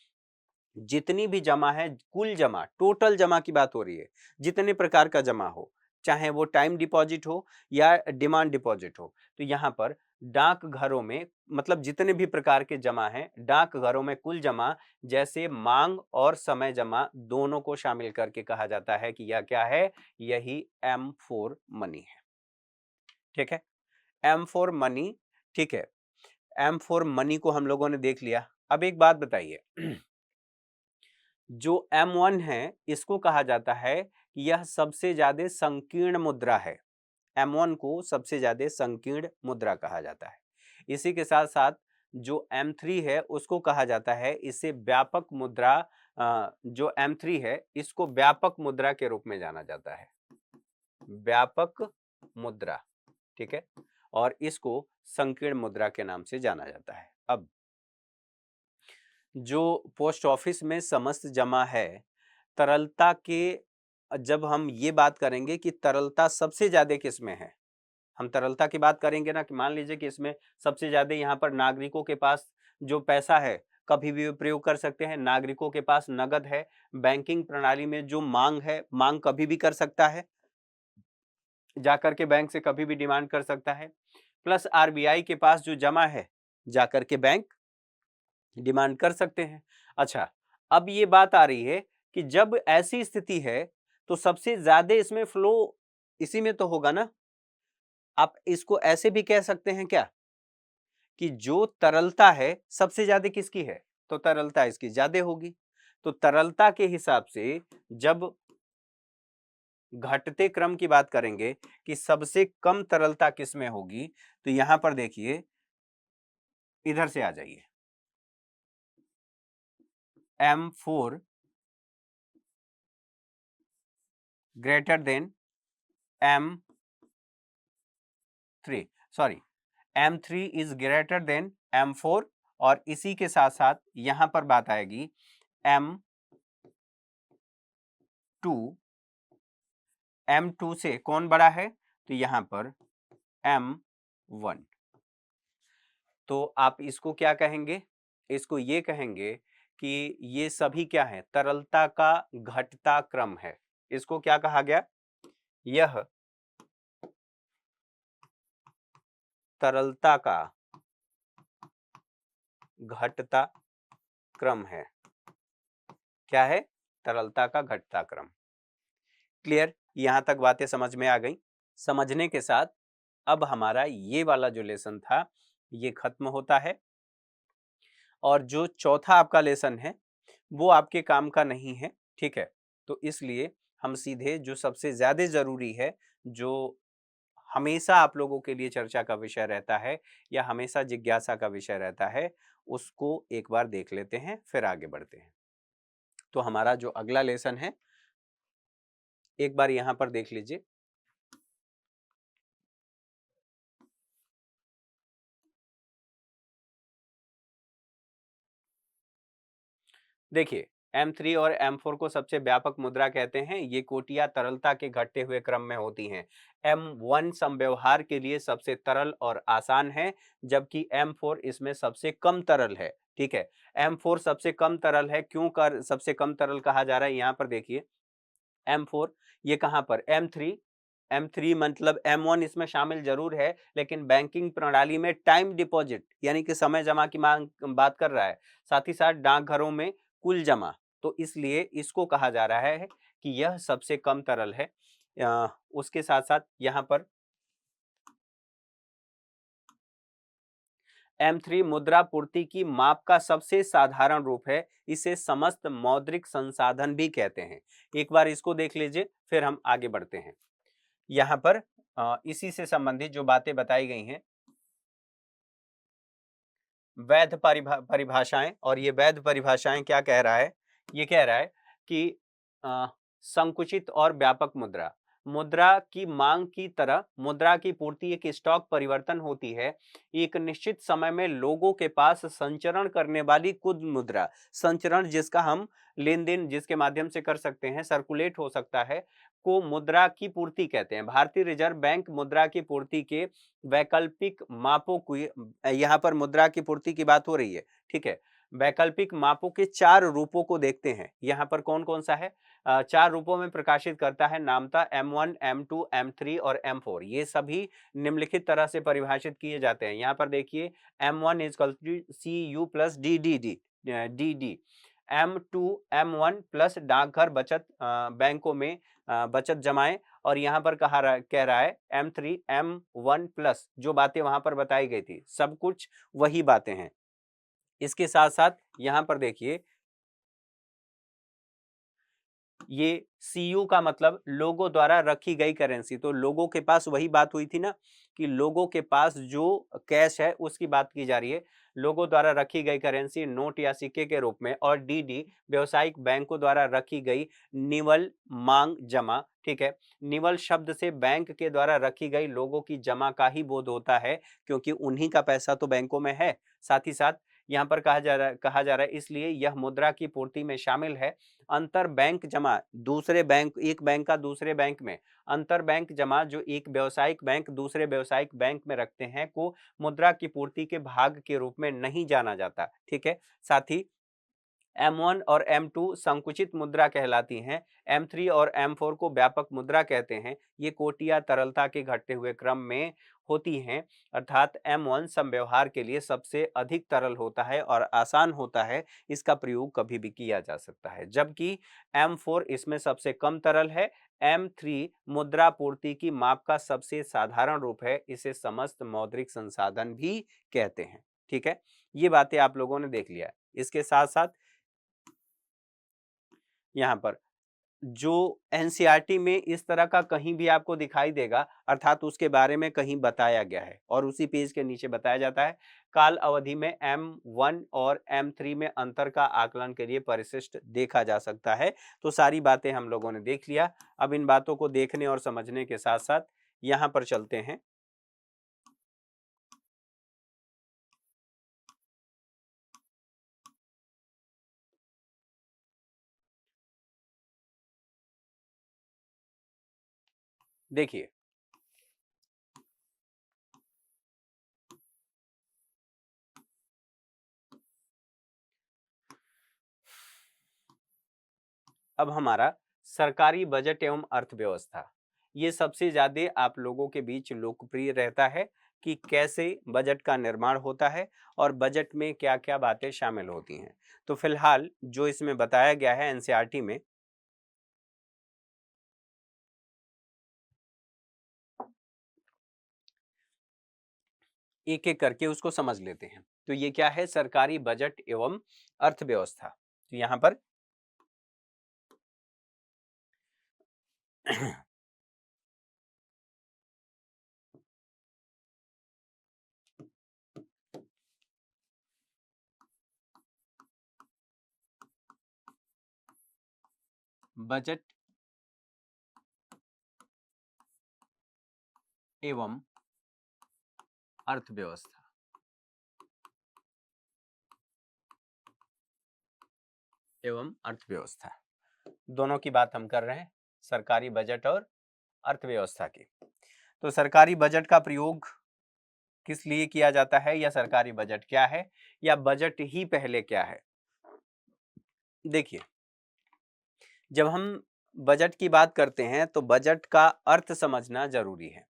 A: जितनी भी जमा है, कुल जमा, टोटल जमा की बात हो रही है, जितने प्रकार का जमा हो, चाहे वो टाइम डिपॉजिट हो या डिमांड डिपॉजिट हो, तो यहां पर डाक घरों में मतलब जितने भी प्रकार के जमा हैं, डाक घरों में कुल जमा जैसे मांग और समय जमा दोनों को शामिल करके कहा जाता है कि यह क्या है, यही M4 मनी है। ठीक है, M4 मनी। ठीक है, M4 मनी को हम लोगों ने देख लिया। अब एक बात बताइए, जो M1 है इसको कहा जाता है कि यह सबसे ज्यादा संकीर्ण मुद्रा है। M1 को सबसे ज्यादा संकीर्ण मुद्रा कहा जाता है। इसी के साथ साथ जो M3 है उसको कहा जाता है, इसे व्यापक मुद्रा, जो M3 है इसको व्यापक मुद्रा के रूप में जाना जाता है, व्यापक मुद्रा। ठीक है, और इसको संकीर्ण मुद्रा के नाम से जाना जाता है। अब जो पोस्ट ऑफिस में समस्त जमा है, तरलता के, जब हम ये बात करेंगे कि तरलता सबसे ज्यादा किसमें है, हम तरलता की बात करेंगे ना, कि मान लीजिए कि इसमें सबसे ज्यादा यहाँ पर नागरिकों के पास जो पैसा है कभी भी प्रयोग कर सकते हैं, नागरिकों के पास नगद है, बैंकिंग प्रणाली में जो मांग है, मांग कभी भी कर सकता है, जाकर के बैंक से कभी भी डिमांड कर सकता है, प्लस आरबीआई के पास जो जमा है जाकर के बैंक डिमांड कर सकते हैं। अच्छा, अब ये बात आ रही है कि जब ऐसी स्थिति है तो सबसे ज्यादा इसमें फ्लो इसी में तो होगा ना। आप इसको ऐसे भी कह सकते हैं क्या कि जो तरलता है सबसे ज्यादा किसकी है, तो तरलता इसकी ज्यादा होगी। तो तरलता के हिसाब से जब घटते क्रम की बात करेंगे कि सबसे कम तरलता किसमें होगी, तो यहां पर देखिए, इधर से आ जाइए, M4 greater than M3, sorry, M3 is greater than M4, और इसी के साथ साथ यहां पर बात आएगी M2, M2 से कौन बड़ा है, तो यहां पर M1। तो आप इसको क्या कहेंगे, इसको ये कहेंगे कि ये सभी क्या है, तरलता का घटता क्रम है। इसको क्या कहा गया, यह तरलता का घटता क्रम है। क्या है, तरलता का घटता क्रम। क्लियर, यहां तक बातें समझ में आ गई। समझने के साथ अब हमारा ये वाला जो लेसन था ये खत्म होता है, और जो चौथा आपका लेसन है वो आपके काम का नहीं है। ठीक है, तो इसलिए हम सीधे जो सबसे ज्यादा जरूरी है, जो हमेशा आप लोगों के लिए चर्चा का विषय रहता है या हमेशा जिज्ञासा का विषय रहता है, उसको एक बार देख लेते हैं, फिर आगे बढ़ते हैं। तो हमारा जो अगला लेसन है एक बार यहां पर देख लीजिए। देखिए, M3 और M4 को सबसे व्यापक मुद्रा कहते हैं। ये कोटियां तरलता के घटते हुए क्रम में होती हैं। M1 समव्यवहार के लिए सबसे तरल और आसान है, जबकि M4 इसमें सबसे कम तरल है। ठीक है, M4 सबसे कम तरल है। क्यों कर सबसे कम तरल कहा जा रहा है, यहाँ पर देखिए M4, ये कहां पर M3 मतलब M1 इसमें शामिल जरूर है, लेकिन बैंकिंग प्रणाली में टाइम डिपॉजिट यानी कि समय जमा की मांग बात कर रहा है, साथ ही साथ डाकघरों में कुल जमा। तो इसलिए इसको कहा जा रहा है कि यह सबसे कम तरल है। उसके साथ साथ यहाँ पर M3 मुद्रा पूर्ति की माप का सबसे साधारण रूप है। इसे समस्त मौद्रिक संसाधन भी कहते हैं। एक बार इसको देख लीजिए, फिर हम आगे बढ़ते हैं। यहाँ पर इसी से संबंधित जो बातें बताई गई हैं, वैध परिभाषाएं, और ये वैध परिभाषाएं क्या कह रहा है, ये कह रहा है कि अ, संकुचित और व्यापक मुद्रा, मुद्रा की मांग की तरह मुद्रा की पूर्ति एक स्टॉक परिवर्तन होती है। एक निश्चित समय में लोगों के पास संचरण करने वाली कुल मुद्रा, संचरण जिसका हम लेन देन जिसके माध्यम से कर सकते हैं, सर्कुलेट हो सकता है, को मुद्रा की पूर्ति कहते हैं। भारतीय रिजर्व बैंक मुद्रा की पूर्ति के वैकल्पिक मापों को, यहाँ पर मुद्रा की पूर्ति की बात हो रही है, ठीक है, वैकल्पिक मापों के 4 रूपों को देखते हैं। यहाँ पर कौन कौन सा है, 4 रूपों में प्रकाशित करता है नामता। M1, M2, M3 और M4 ये सभी निम्नलिखित तरह से परिभाषित किए जाते हैं। यहाँ पर देखिए, M1 equal to CU plus DD, M2 M1 plus डाकघर बचत बैंकों में बचत जमाएं, और यहाँ पर कह रहा है M3 M1 प्लस, जो बातें वहां पर बताई गई थी सब कुछ वही बातें हैं। इसके साथ साथ यहाँ पर देखिए, ये सीयू का मतलब लोगों द्वारा रखी गई करेंसी। तो लोगों के पास वही बात हुई थी ना, कि लोगों के पास जो कैश है उसकी बात की जा रही है, लोगों द्वारा रखी गई करेंसी नोट या सिक्के के रूप में। और डीडी व्यवसायिक बैंकों द्वारा रखी गई निवल मांग जमा। ठीक है, निवल शब्द से बैंक के द्वारा रखी गई लोगों की जमा का ही बोध होता है, क्योंकि उन्हीं का पैसा तो बैंकों में है। साथ ही साथ यहाँ पर कहा जा रहा है इसलिए यह मुद्रा की पूर्ति में शामिल है। अंतर बैंक जमा, दूसरे बैंक, एक बैंक का दूसरे बैंक में अंतर बैंक जमा जो एक व्यावसायिक बैंक दूसरे व्यावसायिक बैंक में रखते हैं, को मुद्रा की पूर्ति के भाग के रूप में नहीं जाना जाता। ठीक है, साथ ही M1 और M2 संकुचित मुद्रा कहलाती हैं। M3 और M4 को व्यापक मुद्रा कहते हैं। ये कोटियां तरलता के घटते हुए क्रम में होती हैं, अर्थात M1 समव्यवहार के लिए सबसे अधिक तरल होता है और आसान होता है, इसका प्रयोग कभी भी किया जा सकता है, जबकि M4 इसमें सबसे कम तरल है। M3 मुद्रा पूर्ति की माप का सबसे साधारण रूप है, इसे समस्त मौद्रिक संसाधन भी कहते हैं। ठीक है, ये बातें आप लोगों ने देख लिया। इसके साथ साथ यहाँ पर जो एनसीईआरटी में इस तरह का कहीं भी आपको दिखाई देगा, अर्थात उसके बारे में कहीं बताया गया है और उसी पेज के नीचे बताया जाता है, काल अवधि में M1 और M3 में अंतर का आकलन के लिए परिशिष्ट देखा जा सकता है। तो सारी बातें हम लोगों ने देख लिया। अब इन बातों को देखने और समझने के साथ साथ यहाँ पर चलते हैं। देखिए, अब हमारा सरकारी बजट एवं अर्थव्यवस्था, ये सबसे ज्यादा आप लोगों के बीच लोकप्रिय रहता है कि कैसे बजट का निर्माण होता है और बजट में क्या क्या बातें शामिल होती हैं। तो फिलहाल जो इसमें बताया गया है एनसीईआरटी में, एक एक करके उसको समझ लेते हैं। तो ये क्या है, सरकारी बजट एवं अर्थव्यवस्था। तो यहाँ पर बजट एवं अर्थव्यवस्था, एवं अर्थव्यवस्था, दोनों की बात हम कर रहे हैं, सरकारी बजट और अर्थव्यवस्था की। तो सरकारी बजट का प्रयोग किस लिए किया जाता है, या सरकारी बजट क्या है, या बजट ही पहले क्या है? देखिए, जब हम बजट की बात करते हैं तो बजट का अर्थ समझना जरूरी है।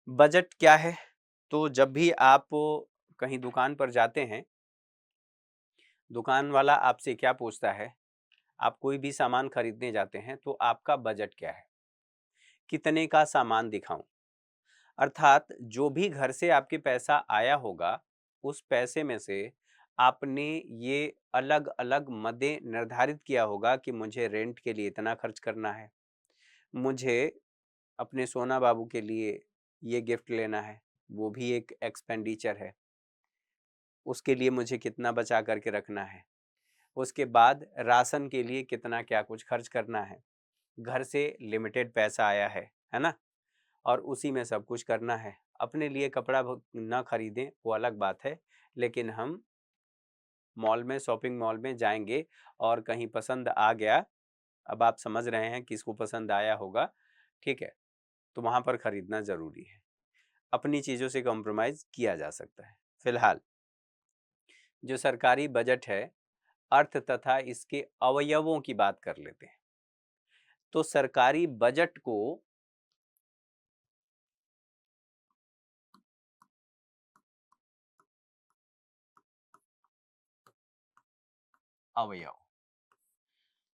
A: बजट क्या है? तो जब भी आप कहीं दुकान पर जाते हैं, दुकान वाला आपसे क्या पूछता है? आप कोई भी सामान खरीदने जाते हैं तो आपका बजट क्या है, कितने का सामान दिखाऊं? अर्थात जो भी घर से आपके पैसा आया होगा, उस पैसे में से आपने ये अलग अलग मदें निर्धारित किया होगा कि मुझे रेंट के लिए इतना खर्च करना है, मुझे अपने सोना बाबू के लिए ये गिफ्ट लेना है, वो भी एक एक्सपेंडिचर है, उसके लिए मुझे कितना बचा करके रखना है, उसके बाद राशन के लिए कितना क्या कुछ खर्च करना है, घर से लिमिटेड पैसा आया है ना, और उसी में सब कुछ करना है। अपने लिए कपड़ा ना खरीदें वो अलग बात है, लेकिन हम मॉल में, शॉपिंग मॉल में जाएंगे और कहीं पसंद आ गया, अब आप समझ रहे हैं किसको पसंद आया होगा, ठीक है, तो वहां पर खरीदना जरूरी है। अपनी चीजों से कॉम्प्रोमाइज किया जा सकता है। फिलहाल जो सरकारी बजट है, अर्थ तथा इसके अवयवों की बात कर लेते हैं। तो सरकारी बजट को अवयव,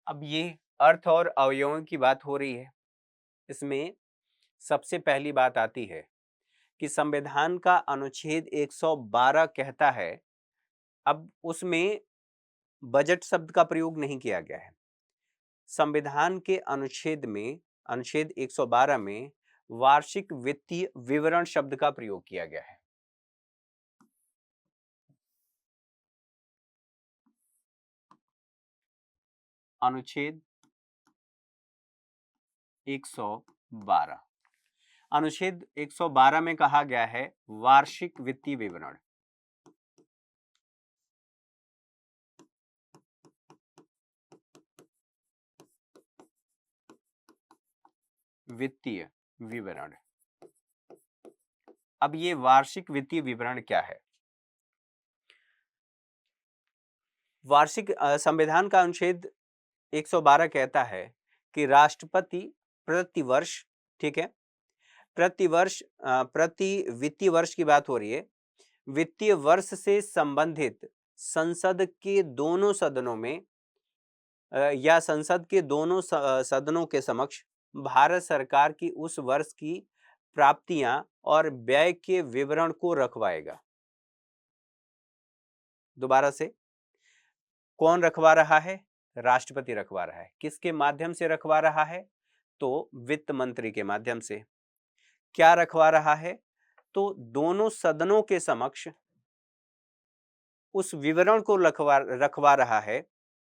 A: अब ये अर्थ और अवयवों की बात हो रही है, इसमें सबसे पहली बात आती है कि संविधान का अनुच्छेद 112 कहता है, अब उसमें बजट शब्द का प्रयोग नहीं किया गया है। संविधान के अनुच्छेद में, अनुच्छेद 112 में वार्षिक वित्तीय विवरण शब्द का प्रयोग किया गया है। अनुच्छेद 112, अनुच्छेद 112 में कहा गया है वार्षिक वित्तीय विवरण। वित्तीय विवरण, अब ये वार्षिक वित्तीय विवरण क्या है? वार्षिक संविधान का अनुच्छेद 112 कहता है कि राष्ट्रपति प्रतिवर्ष, ठीक है, प्रतिवर्ष प्रति वित्तीय वर्ष की बात हो रही है, वित्तीय वर्ष से संबंधित संसद के दोनों सदनों में या संसद के दोनों सदनों के समक्ष भारत सरकार की उस वर्ष की प्राप्तियां और व्यय के विवरण को रखवाएगा। दोबारा से, कौन रखवा रहा है? राष्ट्रपति रखवा रहा है। किसके माध्यम से रखवा रहा है? तो वित्त मंत्री के माध्यम से। क्या रखवा रहा है? तो दोनों सदनों के समक्ष उस विवरण को रखवा रहा है,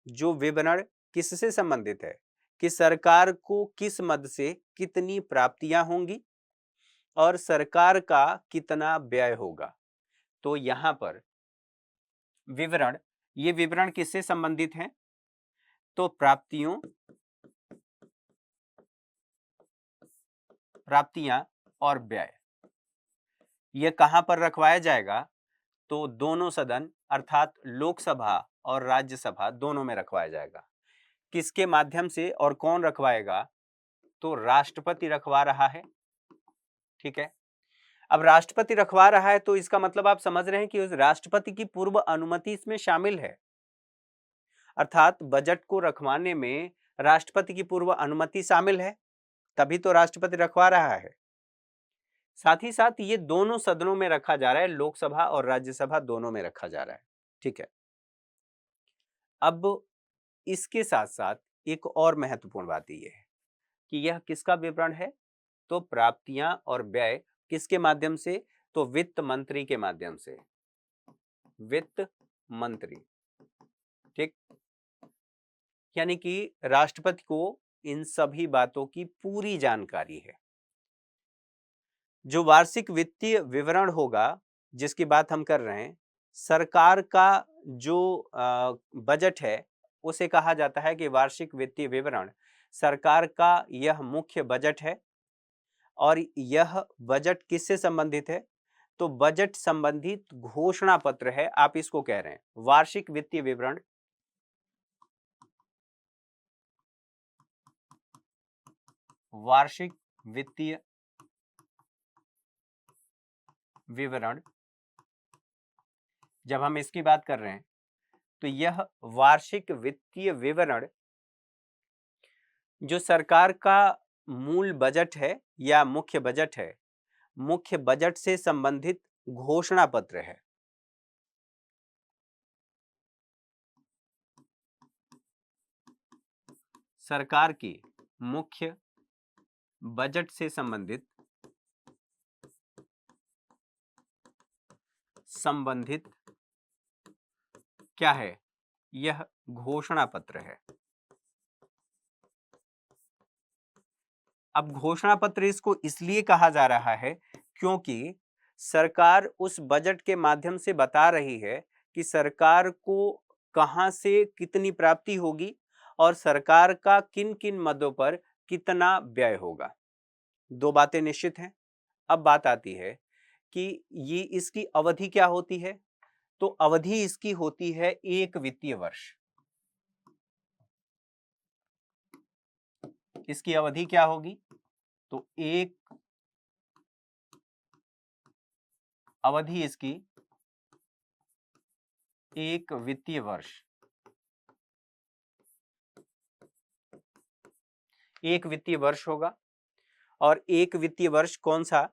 A: जो विवरण किससे संबंधित है कि सरकार को किस मद से कितनी प्राप्तियां होंगी और सरकार का कितना व्यय होगा। तो यहां पर विवरण, ये विवरण किससे संबंधित है? तो प्राप्तियां और व्यय, ये कहां पर रखवाया जाएगा? तो दोनों सदन अर्थात लोकसभा और राज्यसभा दोनों में रखवाया जाएगा। किसके माध्यम से और कौन रखवाएगा? तो राष्ट्रपति रखवा रहा है, ठीक है। अब राष्ट्रपति रखवा रहा है तो इसका मतलब आप समझ रहे हैं कि उस राष्ट्रपति की पूर्व अनुमति इसमें शामिल है, अर्थात बजट को रखवाने में राष्ट्रपति की पूर्व अनुमति शामिल है, तभी तो राष्ट्रपति रखवा रहा है। साथ ही साथ ये दोनों सदनों में रखा जा रहा है, लोकसभा और राज्यसभा दोनों में रखा जा रहा है, ठीक है। अब इसके साथ साथ एक और महत्वपूर्ण बात यह है कि यह किसका विवरण है? तो प्राप्तियां और व्यय किसके माध्यम से? तो वित्त मंत्री के माध्यम से, वित्त मंत्री, ठीक। यानी कि राष्ट्रपति को इन सभी बातों की पूरी जानकारी है। जो वार्षिक वित्तीय विवरण होगा जिसकी बात हम कर रहे हैं, सरकार का जो बजट है उसे कहा जाता है कि वार्षिक वित्तीय विवरण सरकार का यह मुख्य बजट है। और यह बजट किससे संबंधित है? तो बजट संबंधित घोषणा पत्र है, आप इसको कह रहे हैं। वार्षिक वित्तीय विवरण वार्षिक वित्तीय विवरण जब हम इसकी बात कर रहे हैं तो यह वार्षिक वित्तीय विवरण जो सरकार का मूल बजट है या मुख्य बजट है, मुख्य बजट से संबंधित घोषणा पत्र है। सरकार की मुख्य बजट से संबंधित क्या है? यह घोषणा पत्र है। अब घोषणा पत्र इसको इसलिए कहा जा रहा है क्योंकि सरकार उस बजट के माध्यम से बता रही है कि सरकार को कहां से कितनी प्राप्ति होगी और सरकार का किन किन मदों पर कितना व्यय होगा। दो बातें निश्चित हैं। अब बात आती है कि ये इसकी अवधि क्या होती है? तो अवधि इसकी होती है 1 वित्तीय वर्ष। इसकी अवधि क्या होगी? तो एक अवधि इसकी 1 वित्तीय वर्ष। 1 वित्तीय वर्ष होगा। और 1 वित्तीय वर्ष कौन सा?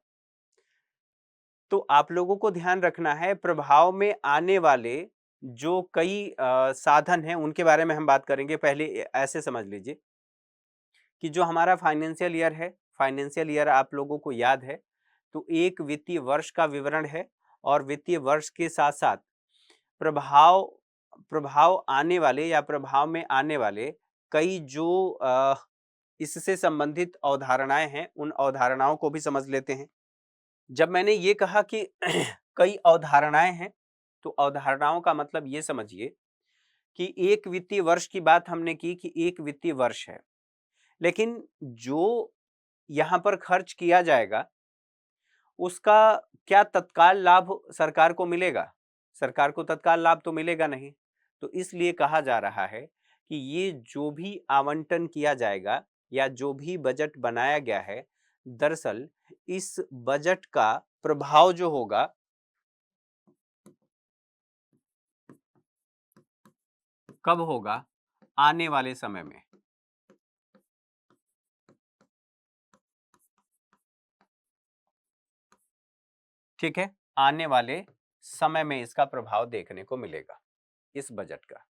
A: तो आप लोगों को ध्यान रखना है, प्रभाव में आने वाले जो कई साधन हैं उनके बारे में हम बात करेंगे। पहले ऐसे समझ लीजिए कि जो हमारा फाइनेंशियल ईयर है, फाइनेंशियल ईयर आप लोगों को याद है, तो 1 वित्तीय वर्ष का विवरण है। और वित्तीय वर्ष के साथ साथ प्रभाव प्रभाव आने वाले या प्रभाव में आने वाले कई जो इससे संबंधित अवधारणाएं हैं, उन अवधारणाओं को भी समझ लेते हैं। जब मैंने ये कहा कि कई अवधारणाएं हैं, तो अवधारणाओं का मतलब ये समझिए कि 1 वित्तीय वर्ष की बात हमने की कि 1 वित्तीय वर्ष है, लेकिन जो यहां पर खर्च किया जाएगा उसका क्या तत्काल लाभ सरकार को मिलेगा? सरकार को तत्काल लाभ तो मिलेगा नहीं। तो इसलिए कहा जा रहा है कि ये जो भी आवंटन किया जाएगा या जो भी बजट बनाया गया है, दरअसल इस बजट का प्रभाव जो होगा कब होगा? आने वाले समय में। ठीक है, आने वाले समय में इसका प्रभाव देखने को मिलेगा इस बजट का।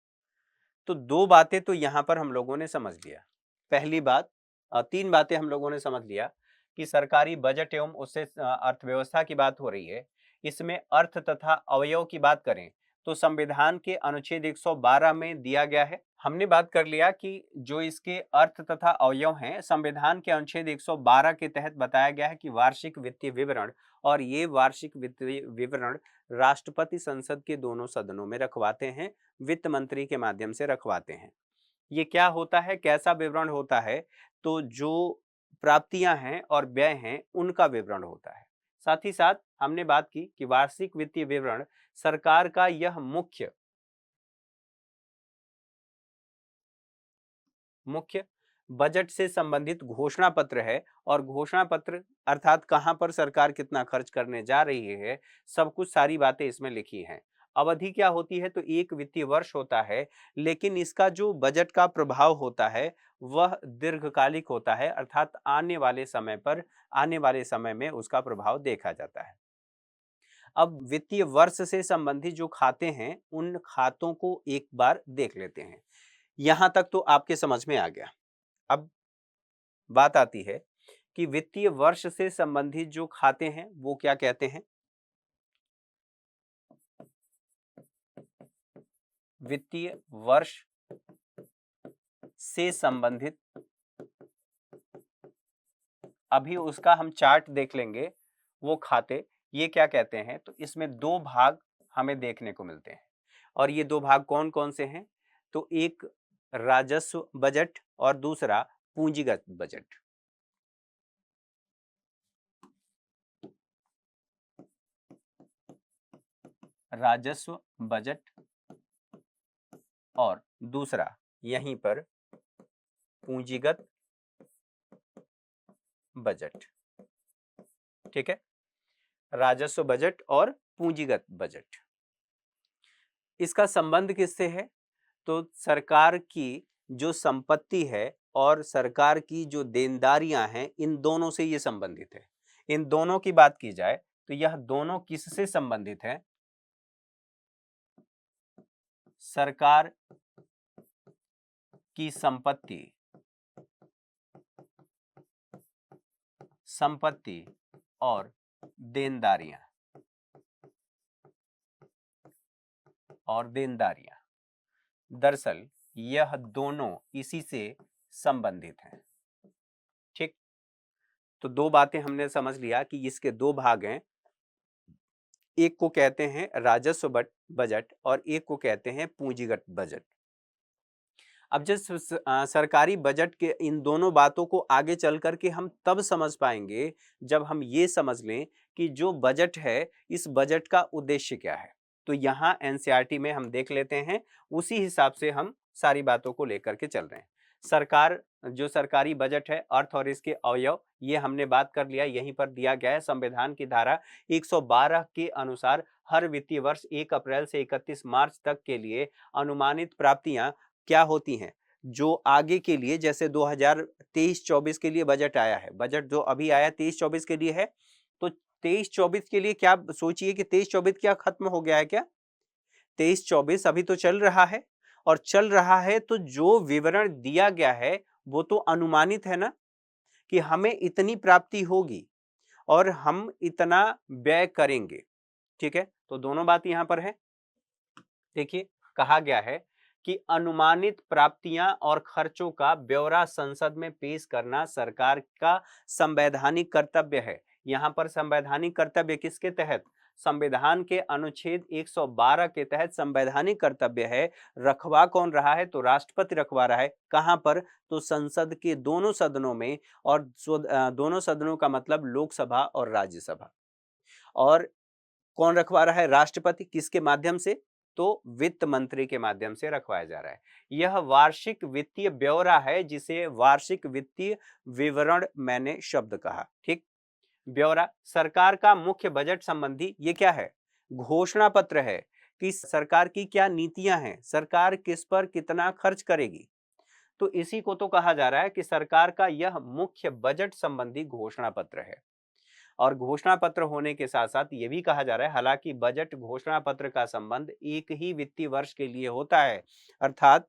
A: तो दो बातें तो यहां पर हम लोगों ने समझ लिया। पहली बात, तीन बातें हम लोगों ने समझ लिया कि सरकारी बजट एवं उससे अर्थव्यवस्था की बात हो रही है। इसमें अर्थ तथा अवयव की बात करें तो संविधान के अनुच्छेद 112 में दिया गया है। हमने बात कर लिया कि जो इसके अर्थ तथा अवयव हैं, संविधान के अनुच्छेद 112 के तहत बताया गया है कि वार्षिक वित्तीय विवरण, और ये वार्षिक वित्तीय विवरण राष्ट्रपति संसद के दोनों सदनों में रखवाते हैं, वित्त मंत्री के माध्यम से रखवाते हैं। ये क्या होता है, कैसा विवरण होता है? तो जो प्राप्तियां हैं और व्यय हैं उनका विवरण होता है। साथ ही साथ हमने बात की कि वार्षिक वित्तीय विवरण सरकार का यह मुख्य बजट से संबंधित घोषणा पत्र है। और घोषणा पत्र अर्थात कहां पर सरकार कितना खर्च करने जा रही है, सब कुछ सारी बातें इसमें लिखी हैं। अवधि क्या होती है? तो 1 वित्तीय वर्ष होता है, लेकिन इसका जो बजट का प्रभाव होता है वह दीर्घकालिक होता है, अर्थात आने वाले समय में उसका प्रभाव देखा जाता है। अब वित्तीय वर्ष से संबंधित जो खाते हैं उन खातों को एक बार देख लेते हैं। यहां तक तो आपके समझ में आ गया। अब बात आती है कि वित्तीय वर्ष से संबंधित जो खाते हैं वो क्या कहते हैं? वित्तीय वर्ष से संबंधित, अभी उसका हम चार्ट देख लेंगे। वो खाते ये क्या कहते हैं? तो इसमें दो भाग हमें देखने को मिलते हैं। और ये दो भाग कौन कौन से हैं? तो एक राजस्व बजट और दूसरा पूंजीगत बजट। राजस्व बजट और दूसरा यहीं पर पूंजीगत बजट। ठीक है, राजस्व बजट और पूंजीगत बजट। इसका संबंध किससे है? तो सरकार की जो संपत्ति है और सरकार की जो देनदारियां हैं, इन दोनों से ये संबंधित है। इन दोनों की बात की जाए तो यह दोनों किससे संबंधित है? सरकार की संपत्ति और देनदारियां दरअसल यह दोनों इसी से संबंधित हैं। ठीक, तो दो बातें हमने समझ लिया कि इसके दो भाग हैं, एक को कहते हैं राजस्व बजट और एक को कहते हैं पूंजीगत बजट। अब जब सरकारी बजट के इन दोनों बातों को आगे चल करके हम तब समझ पाएंगे जब हम ये समझ लें कि जो बजट है, इस बजट का उद्देश्य क्या है। तो यहाँ एनसीईआरटी में हम देख लेते हैं, उसी हिसाब से हम सारी बातों को लेकर के चल रहे हैं। सरकार, जो सरकारी बजट है, अर्थ और इसके अवयव, ये हमने बात कर लिया, यहीं पर दिया गया है। संविधान की धारा 112 के अनुसार हर वित्तीय वर्ष 1 अप्रैल से 31 मार्च तक के लिए अनुमानित प्राप्तियां क्या होती हैं, जो आगे के लिए, जैसे 2023-24 के लिए बजट आया है, बजट जो अभी आया 23-24 के लिए है, तो 23-24 के लिए क्या सोचिए कि 23-24 क्या खत्म हो गया है क्या? 23-24 अभी तो चल रहा है, और चल रहा है तो जो विवरण दिया गया है वो तो अनुमानित है ना, कि हमें इतनी प्राप्ति होगी और हम इतना व्यय करेंगे। ठीक है, तो दोनों बात यहां पर है। देखिए, कहा गया है कि अनुमानित प्राप्तियां और खर्चों का ब्यौरा संसद में पेश करना सरकार का संवैधानिक कर्तव्य है। यहां पर संवैधानिक कर्तव्य किसके तहत? संविधान के अनुच्छेद 112 के तहत संवैधानिक कर्तव्य है। रखवा कौन रहा है? तो राष्ट्रपति रखवा रहा है। कहां पर? तो संसद के दोनों सदनों में, और दोनों सदनों का मतलब लोकसभा और राज्यसभा। और कौन रखवा रहा है? राष्ट्रपति। किसके माध्यम से? तो वित्त मंत्री के माध्यम से रखवाया जा रहा है। यह वार्षिक वित्तीय ब्यौरा है, जिसे वार्षिक वित्तीय विवरण मैंने शब्द कहा। ठीक, ब्यौरा सरकार का मुख्य बजट संबंधी ये क्या है? घोषणा पत्र है कि सरकार की क्या नीतियां हैं, सरकार किस पर कितना खर्च करेगी। तो इसी को तो कहा जा रहा है कि सरकार का यह मुख्य बजट संबंधी घोषणा पत्र है। और घोषणा पत्र होने के साथ साथ ये भी कहा जा रहा है, हालांकि बजट घोषणा पत्र का संबंध एक ही वित्तीय वर्ष के लिए होता है, अर्थात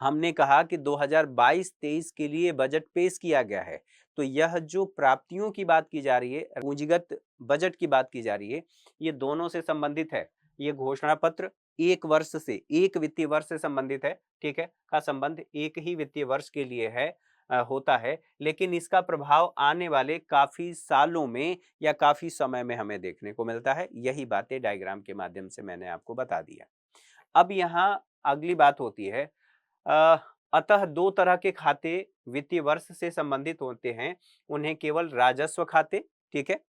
A: हमने कहा कि 2022-23 के लिए बजट पेश किया गया है, तो यह जो प्राप्तियों की बात की जा रही है, पूंजीगत बजट की बात की जा रही है, ये दोनों से संबंधित है। ये घोषणा पत्र एक वर्ष से, एक वित्तीय वर्ष से संबंधित है। ठीक है, का संबंध एक ही वित्तीय वर्ष के लिए है, होता है, लेकिन इसका प्रभाव आने वाले काफी सालों में या काफी समय में हमें देखने को मिलता है। यही बातें डायग्राम के माध्यम से मैंने आपको बता दिया। अब यहाँ अगली बात होती है, अ, अतः दो तरह के खाते वित्तीय वर्ष से संबंधित होते हैं, उन्हें केवल राजस्व खाते, ठीक है,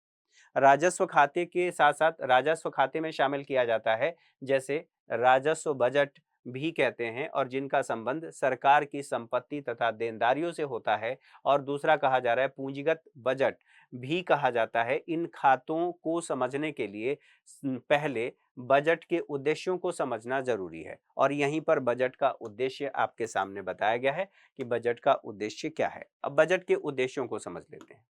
A: राजस्व खाते के साथ साथ राजस्व खाते में शामिल किया जाता है, जैसे राजस्व बजट भी कहते हैं, और जिनका संबंध सरकार की संपत्ति तथा देनदारियों से होता है। और दूसरा कहा जा रहा है पूंजीगत बजट भी कहा जाता है। इन खातों को समझने के लिए पहले बजट के उद्देश्यों को समझना जरूरी है, और यहीं पर बजट का उद्देश्य आपके सामने बताया गया है कि बजट का उद्देश्य क्या है। अब बजट के उद्देश्यों को समझ लेते हैं।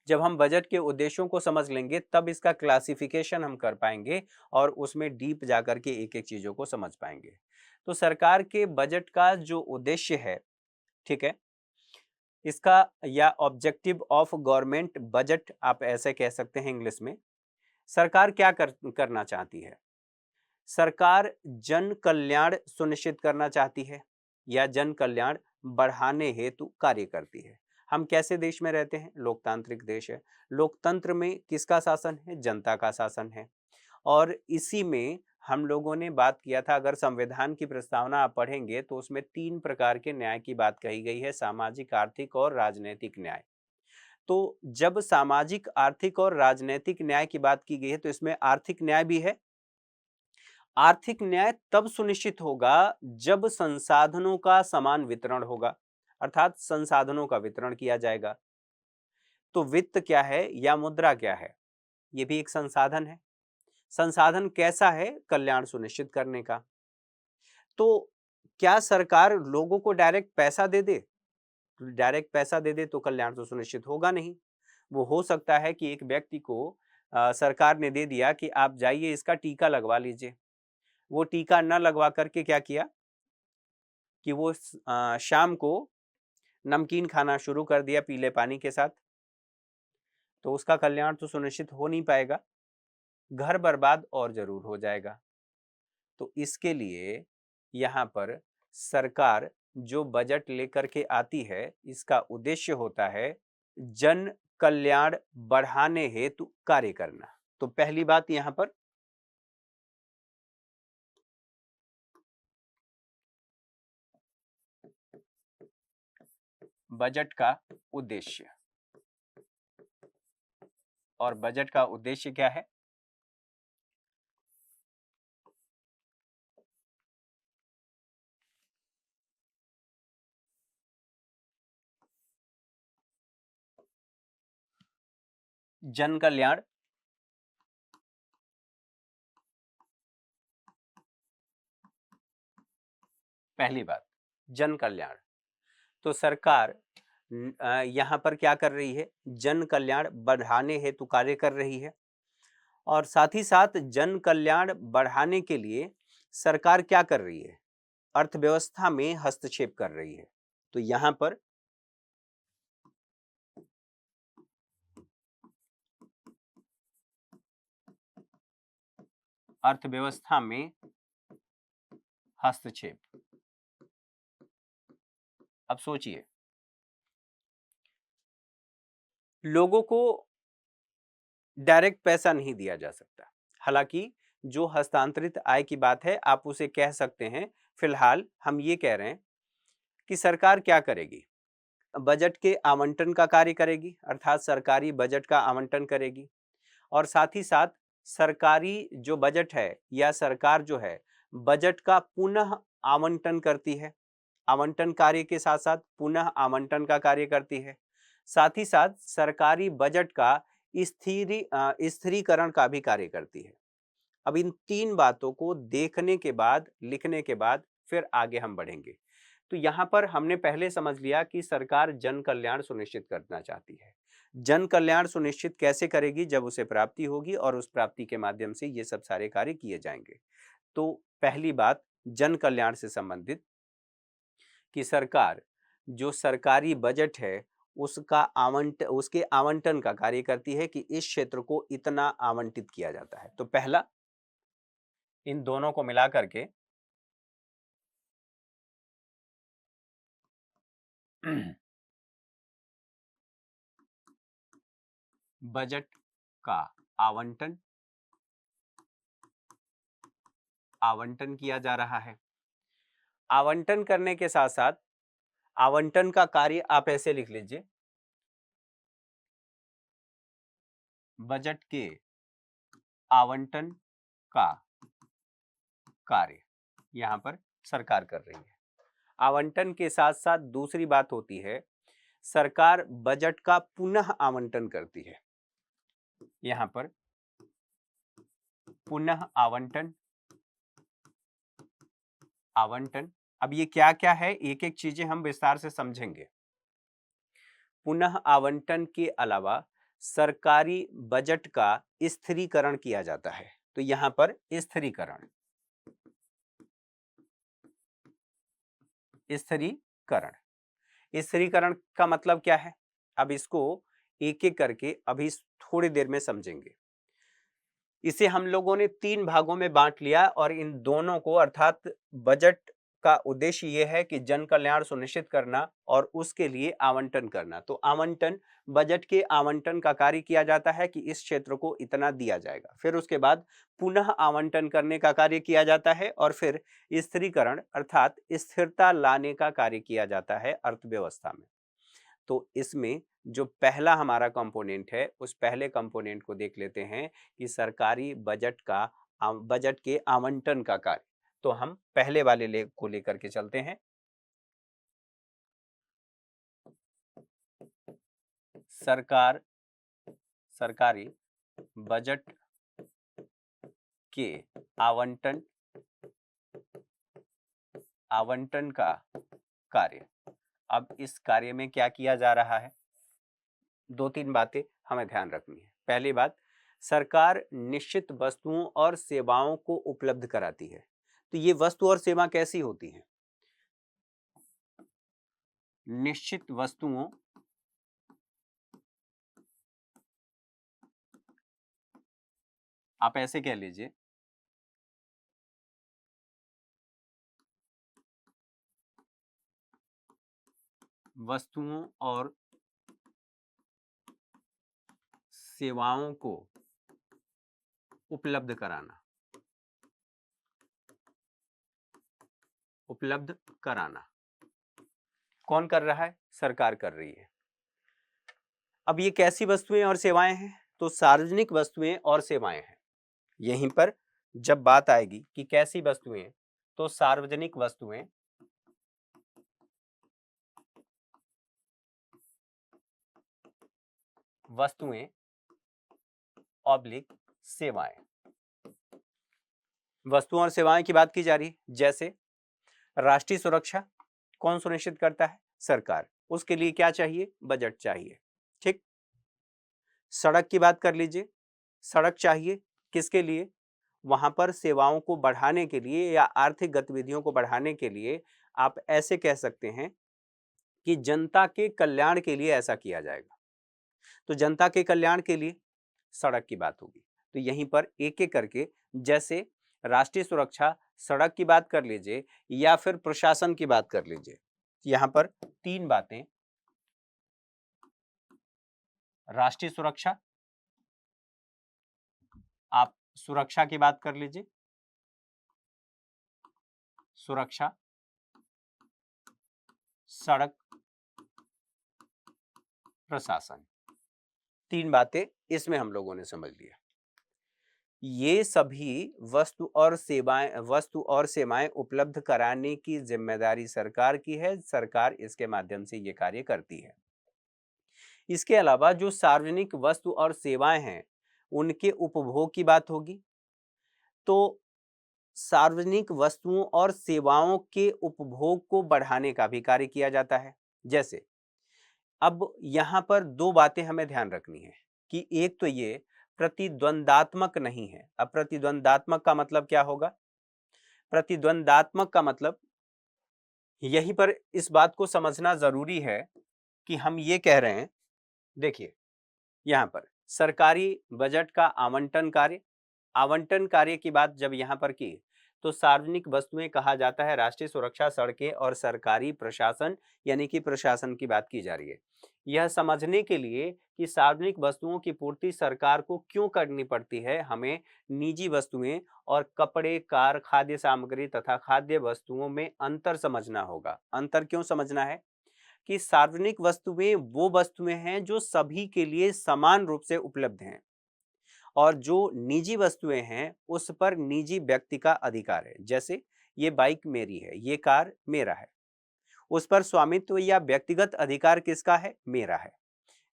A: जब हम बजट के उद्देश्यों को समझ लेंगे तब इसका क्लासिफिकेशन हम कर पाएंगे और उसमें डीप जाकर के एक एक चीजों को समझ पाएंगे। तो सरकार के बजट का जो उद्देश्य है, ठीक है, इसका या ऑब्जेक्टिव ऑफ गवर्नमेंट बजट आप ऐसे कह सकते हैं इंग्लिश में। सरकार क्या करना चाहती है? सरकार जन कल्याण सुनिश्चित करना चाहती है या जन कल्याण बढ़ाने हेतु कार्य करती है। हम कैसे देश में रहते हैं? लोकतांत्रिक देश है। लोकतंत्र में किसका शासन है? जनता का शासन है। और इसी में हम लोगों ने बात किया था, अगर संविधान की प्रस्तावना आप पढ़ेंगे तो उसमें 3 प्रकार के न्याय की बात कही गई है, सामाजिक, आर्थिक और राजनीतिक न्याय। तो जब सामाजिक, आर्थिक और राजनीतिक न्याय की बात की गई है तो इसमें आर्थिक न्याय भी है। आर्थिक न्याय तब सुनिश्चित होगा जब संसाधनों का समान वितरण होगा, अर्थात संसाधनों का वितरण किया जाएगा। तो वित्त क्या है या मुद्रा क्या है? ये भी एक संसाधन है। संसाधन कैसा है? कल्याण सुनिश्चित करने का। तो क्या सरकार लोगों को डायरेक्ट पैसा दे दे? डायरेक्ट पैसा दे दे तो कल्याण तो सुनिश्चित होगा नहीं। वो हो सकता है कि एक व्यक्ति को सरकार ने दे दिया कि आप जाइए इसका टीका लगवा लीजिए। वो टीका न लगवा करके क्या किया कि वो शाम को नमकीन खाना शुरू कर दिया पीले पानी के साथ, तो उसका कल्याण तो सुनिश्चित हो नहीं पाएगा, घर बर्बाद और जरूर हो जाएगा। तो इसके लिए यहाँ पर सरकार जो बजट लेकर के आती है, इसका उद्देश्य होता है जन कल्याण बढ़ाने हेतु कार्य करना। तो पहली बात यहाँ पर बजट का उद्देश्य, और बजट का उद्देश्य क्या है? जन कल्याण, पहली बात जन कल्याण। तो सरकार यहाँ पर क्या कर रही है? जन कल्याण बढ़ाने हेतु कार्य कर रही है, और साथ ही साथ जन कल्याण बढ़ाने के लिए सरकार क्या कर रही है? अर्थव्यवस्था में हस्तक्षेप कर रही है। तो यहाँ पर अर्थव्यवस्था में हस्तक्षेप। अब सोचिए, लोगों को डायरेक्ट पैसा नहीं दिया जा सकता। हालांकि जो हस्तांतरित आय की बात है आप उसे कह सकते हैं। फिलहाल हम ये कह रहे हैं कि सरकार क्या करेगी? बजट के आवंटन का कार्य करेगी, अर्थात सरकारी बजट का आवंटन करेगी, और साथ ही साथ सरकारी जो बजट है या सरकार जो है बजट का पुनः आवंटन करती है। आवंटन कार्य के साथ साथ पुनः आवंटन का कार्य करती है। साथ ही साथ सरकारी बजट का स्थिरीकरण का भी कार्य करती है। अब इन 3 बातों को देखने के बाद, लिखने के बाद फिर आगे हम बढ़ेंगे। तो यहाँ पर हमने पहले समझ लिया कि सरकार जन कल्याण सुनिश्चित करना चाहती है। जन कल्याण सुनिश्चित कैसे करेगी? जब उसे प्राप्ति होगी और उस प्राप्ति के माध्यम से ये सब सारे कार्य किए जाएंगे। तो पहली बात जन कल्याण से संबंधित कि सरकार जो सरकारी बजट है उसके आवंटन का कार्य करती है कि इस क्षेत्र को इतना आवंटित किया जाता है। तो पहला, इन दोनों को मिला करके बजट का आवंटन किया जा रहा है। आवंटन करने के साथ साथ आवंटन का कार्य आप ऐसे लिख लीजिए, बजट के आवंटन का कार्य यहां पर सरकार कर रही है। आवंटन के साथ साथ दूसरी बात होती है, सरकार बजट का पुनः आवंटन करती है। यहां पर पुनः आवंटन, अब ये क्या क्या है, एक एक चीजें हम विस्तार से समझेंगे। पुनः आवंटन के अलावा सरकारी बजट का स्थिरीकरण किया जाता है। तो यहां पर स्थिरीकरण स्थिरीकरण का मतलब क्या है? अब इसको एक एक करके अभी थोड़ी देर में समझेंगे। इसे हम लोगों ने 3 भागों में बांट लिया और इन दोनों को, अर्थात बजट का उद्देश्य ये है कि जन कल्याण सुनिश्चित करना और उसके लिए आवंटन करना। तो आवंटन, बजट के आवंटन का कार्य किया जाता है कि इस क्षेत्र को इतना दिया जाएगा। फिर उसके बाद पुनः आवंटन करने का कार्य किया जाता है और फिर स्थिरीकरण अर्थात स्थिरता लाने का कार्य किया जाता है अर्थव्यवस्था में। तो इसमें जो पहला हमारा कंपोनेंट है, उस पहले कंपोनेंट को देख लेते हैं कि सरकारी बजट के आवंटन का कार्य। तो हम पहले वाले को लेकर के चलते हैं। सरकारी बजट के आवंटन का कार्य। अब इस कार्य में क्या किया जा रहा है, दो तीन बातें हमें ध्यान रखनी है। पहली बात, सरकार निश्चित वस्तुओं और सेवाओं को उपलब्ध कराती है। तो ये वस्तु और सेवा कैसी होती हैं? निश्चित वस्तुओं आप ऐसे कह लीजिए, वस्तुओं और सेवाओं को उपलब्ध कराना, कौन कर रहा है? सरकार कर रही है। अब ये कैसी वस्तुएं और सेवाएं हैं? तो सार्वजनिक वस्तुएं और सेवाएं हैं। यहीं पर जब बात आएगी कि कैसी वस्तुएं, तो सार्वजनिक वस्तुएं ऑब्लिक सेवाएं, वस्तुओं और सेवाएं की बात की जा रही है। जैसे राष्ट्रीय सुरक्षा कौन सुनिश्चित करता है? सरकार। उसके लिए क्या चाहिए? बजट चाहिए। ठीक। सड़क की बात कर लीजिए, सड़क चाहिए किसके लिए? वहां पर सेवाओं को बढ़ाने के लिए या आर्थिक गतिविधियों को बढ़ाने के लिए। आप ऐसे कह सकते हैं कि जनता के कल्याण के लिए ऐसा किया जाएगा। तो जनता के कल्याण के लिए सड़क की बात होगी। तो यहीं पर एक एक करके, जैसे राष्ट्रीय सुरक्षा, सड़क की बात कर लीजिए या फिर प्रशासन की बात कर लीजिए। यहां पर तीन बातें, राष्ट्रीय सुरक्षा, आप सुरक्षा की बात कर लीजिए, सुरक्षा, सड़क, प्रशासन, तीन बातें इसमें हम लोगों ने समझ लिया। ये सभी वस्तु और सेवाएं उपलब्ध कराने की जिम्मेदारी सरकार की है। सरकार इसके माध्यम से ये कार्य करती है। इसके अलावा जो सार्वजनिक वस्तु और सेवाएं हैं, उनके उपभोग की बात होगी। तो सार्वजनिक वस्तुओं और सेवाओं के उपभोग को बढ़ाने का भी कार्य किया जाता है। जैसे अब यहां पर दो बातें हमें ध्यान रखनी है कि एक तो ये प्रतिद्वंदात्मक नहीं है। अब प्रतिद्वंदात्मक का मतलब क्या होगा? प्रतिद्वंदात्मक का मतलब, यहीं पर इस बात को समझना जरूरी है कि हम ये कह रहे हैं, देखिए यहां पर सरकारी बजट का आवंटन कार्य की बात जब यहां पर की, तो सार्वजनिक वस्तुएं कहा जाता है राष्ट्रीय सुरक्षा, सड़कें और सरकारी प्रशासन, यानी कि प्रशासन की बात की जा रही है। यह समझने के लिए कि सार्वजनिक वस्तुओं की पूर्ति सरकार को क्यों करनी पड़ती है, हमें निजी वस्तुएं और कपड़े, कार, खाद्य सामग्री तथा खाद्य वस्तुओं में अंतर समझना होगा। अंतर क्यों समझना है? कि सार्वजनिक वस्तुएं वो वस्तुएं हैं जो सभी के लिए समान रूप से उपलब्ध हैं, और जो निजी वस्तुएं हैं उस पर निजी व्यक्ति का अधिकार है। जैसे ये बाइक मेरी है, ये कार मेरा है, उस पर स्वामित्व या व्यक्तिगत अधिकार किसका है? मेरा है।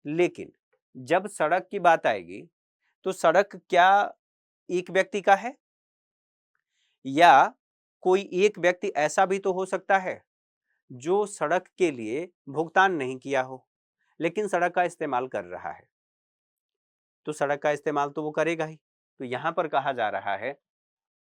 A: लेकिन जब सड़क की बात आएगी, तो सड़क क्या एक व्यक्ति का है? या कोई एक व्यक्ति ऐसा भी तो हो सकता है जो सड़क के लिए भुगतान नहीं किया हो, लेकिन सड़क का इस्तेमाल कर रहा है। तो सड़क का इस्तेमाल तो वो करेगा ही। तो यहां पर कहा जा रहा है,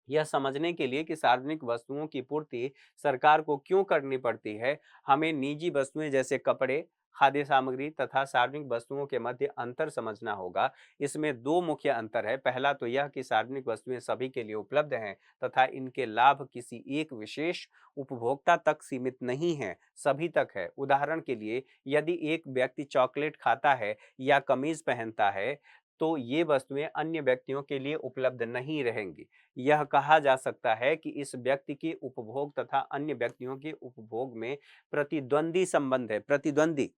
A: यह समझने के लिए कि सार्वजनिक वस्तुओं की पूर्ति सरकार को क्यों करनी पड़ती है, हमें निजी वस्तुएं जैसे कपड़े, खाद्य सामग्री तथा सार्वजनिक वस्तुओं के मध्य अंतर समझना होगा। इसमें दो मुख्य अंतर है। पहला तो यह कि सार्वजनिक वस्तुएं सभी के लिए उपलब्ध हैं तथा इनके लाभ किसी एक विशेष उपभोक्ता तक सीमित नहीं है, सभी तक है। उदाहरण के लिए यदि एक व्यक्ति चॉकलेट खाता है या कमीज पहनता है तो ये वस्तुएं अन्य व्यक्तियों के लिए उपलब्ध नहीं रहेंगी। यह कहा जा सकता है कि इस व्यक्ति के उपभोग तथा अन्य व्यक्तियों के उपभोग में प्रतिद्वंदी संबंध है, प्रतिद्वंदी।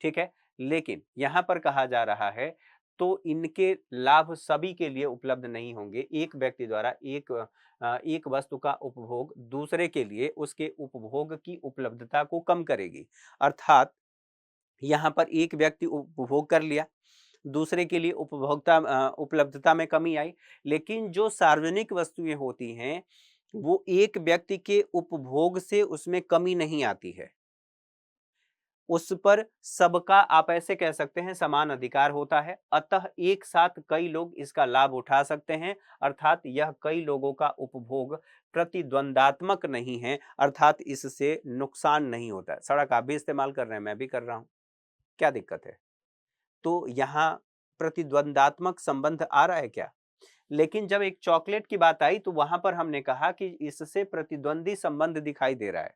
A: ठीक है, लेकिन यहां पर कहा जा रहा है तो इनके लाभ सभी के लिए उपलब्ध नहीं होंगे। एक व्यक्ति द्वारा एक वस्तु का उपभोग दूसरे के लिए उसके उपभोग की उपलब्धता को कम करेगी। अर्थात यहां पर एक व्यक्ति उपभोग कर लिया, दूसरे के लिए उपलब्धता में कमी आई। लेकिन जो सार्वजनिक वस्तुएं होती हैं वो एक व्यक्ति के उपभोग से उसमें कमी नहीं आती है, उस पर सबका आप ऐसे कह सकते हैं समान अधिकार होता है। अतः एक साथ कई लोग इसका लाभ उठा सकते हैं। अर्थात यह कई लोगों का उपभोग प्रतिद्वंदात्मक नहीं है, अर्थात इससे नुकसान नहीं होता है। सड़क आप भी इस्तेमाल कर रहे हैं, मैं भी कर रहा हूं, क्या दिक्कत है? तो यहां प्रतिद्वंदात्मक संबंध आ रहा है क्या? लेकिन जब एक चॉकलेट की बात आई तो वहां पर हमने कहा कि इससे प्रतिद्वंदी संबंध दिखाई दे रहा है।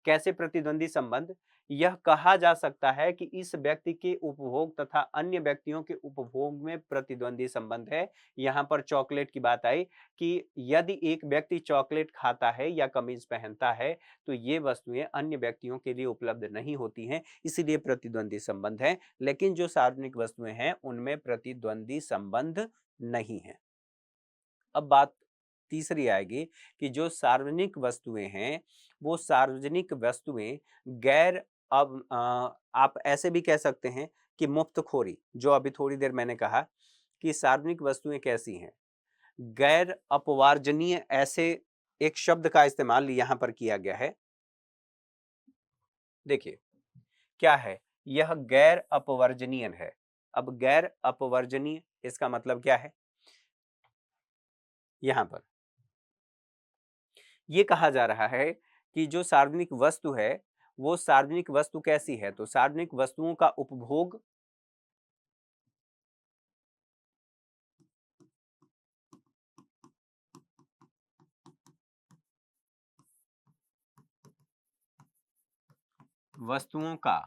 A: कैसे प्रतिद्वंदी संबंध? यह कहा जा सकता है कि इस व्यक्ति के उपभोग तथा अन्य व्यक्तियों के उपभोग में प्रतिद्वंदी संबंध है। यहां पर चॉकलेट की बात आई कि यदि एक व्यक्ति चॉकलेट खाता है या कमीज पहनता है तो ये वस्तुएं अन्य व्यक्तियों के लिए उपलब्ध नहीं होती हैं, इसलिए प्रतिद्वंदी संबंध है। लेकिन जो सार्वजनिक वस्तुएं हैं उनमें प्रतिद्वंदी संबंध नहीं है। अब बात तीसरी आएगी कि जो सार्वजनिक वस्तुएं हैं वो सार्वजनिक वस्तुएं गैर अब आप ऐसे भी कह सकते हैं कि मुफ्तखोरी, जो अभी थोड़ी देर मैंने कहा कि सार्वजनिक वस्तुएं कैसी हैं, गैर अपवार्जनीय, ऐसे एक शब्द का इस्तेमाल यहां पर किया गया है। देखिए क्या है, यह गैर अपवर्जनीय है। अब गैर अपवर्जनीय इसका मतलब क्या है? यहां पर ये कहा जा रहा है कि जो सार्वजनिक वस्तु है वो सार्वजनिक वस्तु कैसी है, तो सार्वजनिक वस्तुओं का उपभोग वस्तुओं का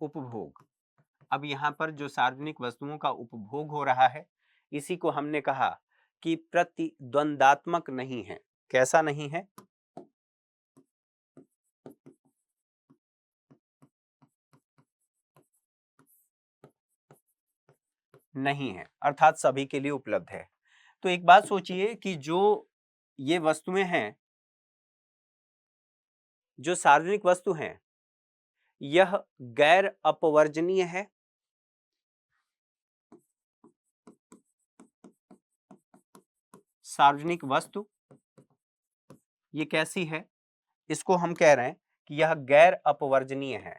A: उपभोग। अब यहां पर जो सार्वजनिक वस्तुओं का उपभोग हो रहा है इसी को हमने कहा कि प्रतिद्वंदात्मक नहीं है। कैसा नहीं है? नहीं है, अर्थात सभी के लिए उपलब्ध है। तो एक बात सोचिए कि जो ये वस्तुएं हैं, जो सार्वजनिक वस्तु हैं, यह गैर अपवर्जनीय है। सार्वजनिक वस्तु ये कैसी है? इसको हम कह रहे हैं कि यह गैर अपवर्जनीय है।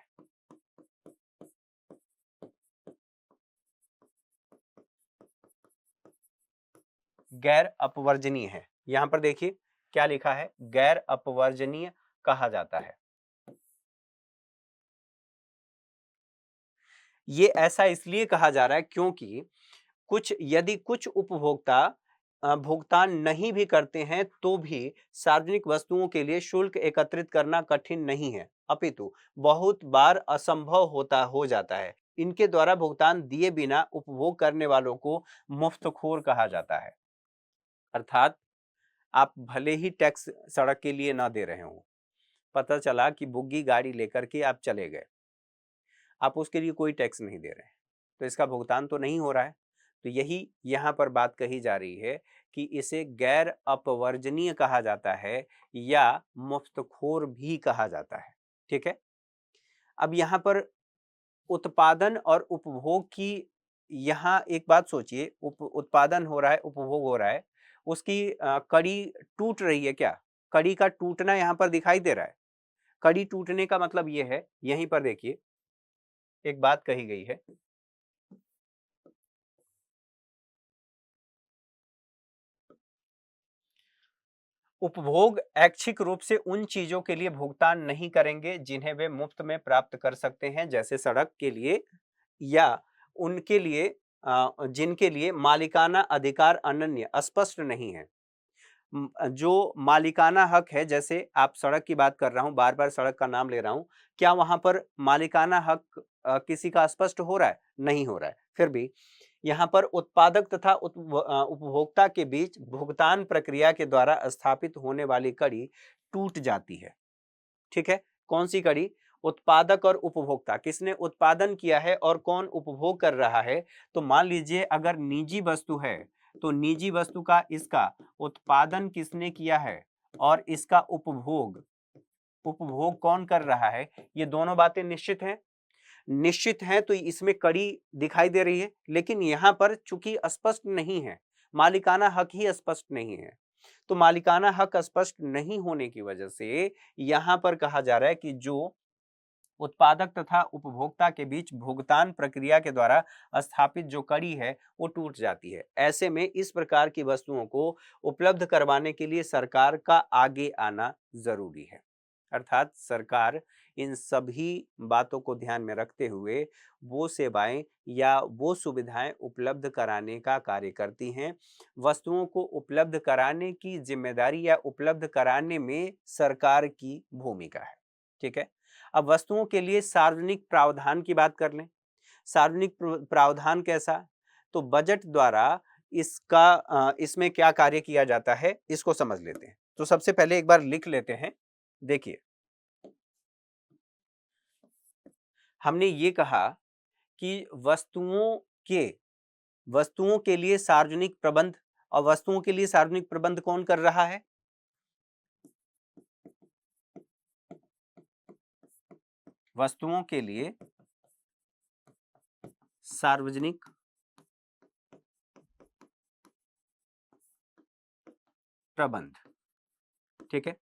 A: गैर अपवर्जनीय है। यहां पर देखिए क्या लिखा है, गैर अपवर्जनीय कहा जाता है। ये ऐसा इसलिए कहा जा रहा है क्योंकि यदि कुछ उपभोक्ता भुगतान नहीं भी करते हैं तो भी सार्वजनिक वस्तुओं के लिए शुल्क एकत्रित करना कठिन नहीं है, अपितु बहुत बार असंभव हो जाता है। इनके द्वारा भुगतान दिए बिना उपभोग करने वालों को मुफ्तखोर कहा जाता है। अर्थात आप भले ही टैक्स सड़क के लिए ना दे रहे हो, पता चला कि बुग्गी गाड़ी लेकर के आप चले गए, आप उसके लिए कोई टैक्स नहीं दे रहे हैं, तो इसका भुगतान तो नहीं हो रहा है। तो यही यहाँ पर बात कही जा रही है कि इसे गैर अपवर्जनीय कहा जाता है या मुफ्तखोर भी कहा जाता है। ठीक है, अब यहाँ पर उत्पादन और उपभोग की, यहाँ एक बात सोचिए, उत्पादन हो रहा है, उपभोग हो रहा है, उसकी कड़ी टूट रही है क्या? कड़ी का टूटना यहाँ पर दिखाई दे रहा है। कड़ी टूटने का मतलब ये है, यहीं पर देखिए एक बात कही गई है, उपभोग ऐच्छिक रूप से उन चीजों के लिए भुगतान नहीं करेंगे जिन्हें वे मुफ्त में प्राप्त कर सकते हैं, जैसे सड़क के लिए या उनके लिए जिनके लिए मालिकाना अधिकार अनन्य स्पष्ट नहीं है। जो मालिकाना हक है, जैसे आप सड़क की बात कर रहा हूं, बार बार सड़क का नाम ले रहा हूं, क्या वहां पर मालिकाना हक किसी का स्पष्ट हो रहा है? नहीं हो रहा है। फिर भी यहाँ पर उत्पादक तथा उपभोक्ता के बीच भुगतान प्रक्रिया के द्वारा स्थापित होने वाली कड़ी टूट जाती है। ठीक है, कौन सी कड़ी? उत्पादक और उपभोक्ता, किसने उत्पादन किया है और कौन उपभोग कर रहा है। तो मान लीजिए अगर निजी वस्तु है तो निजी वस्तु का इसका उत्पादन किसने किया है और इसका उपभोग उपभोग कौन कर रहा है, ये दोनों बातें निश्चित हैं। निश्चित है तो इसमें कड़ी दिखाई दे रही है, लेकिन यहां पर चूंकि स्पष्ट नहीं है, मालिकाना हक ही स्पष्ट नहीं है, तो मालिकाना हक स्पष्ट नहीं होने की वजह से यहां पर कहा जा रहा है कि जो उत्पादक तथा उपभोक्ता के बीच भुगतान प्रक्रिया के द्वारा स्थापित जो कड़ी है वो टूट जाती है। ऐसे में इस प्रकार की वस्तुओं को उपलब्ध करवाने के लिए सरकार का आगे आना जरूरी है। अर्थात सरकार इन सभी बातों को ध्यान में रखते हुए वो सेवाएं या वो सुविधाएं उपलब्ध कराने का कार्य करती हैं। वस्तुओं को उपलब्ध कराने की जिम्मेदारी या उपलब्ध कराने में सरकार की भूमिका है। ठीक है, अब वस्तुओं के लिए सार्वजनिक प्रावधान की बात कर लें। सार्वजनिक प्रावधान कैसा? तो बजट द्वारा इसमें क्या कार्य किया जाता है इसको समझ लेते हैं। तो सबसे पहले एक बार लिख लेते हैं। देखिए, हमने ये कहा कि वस्तुओं के लिए सार्वजनिक प्रबंध, और वस्तुओं के लिए सार्वजनिक प्रबंध कौन कर रहा है? वस्तुओं के लिए सार्वजनिक प्रबंध। ठीक है,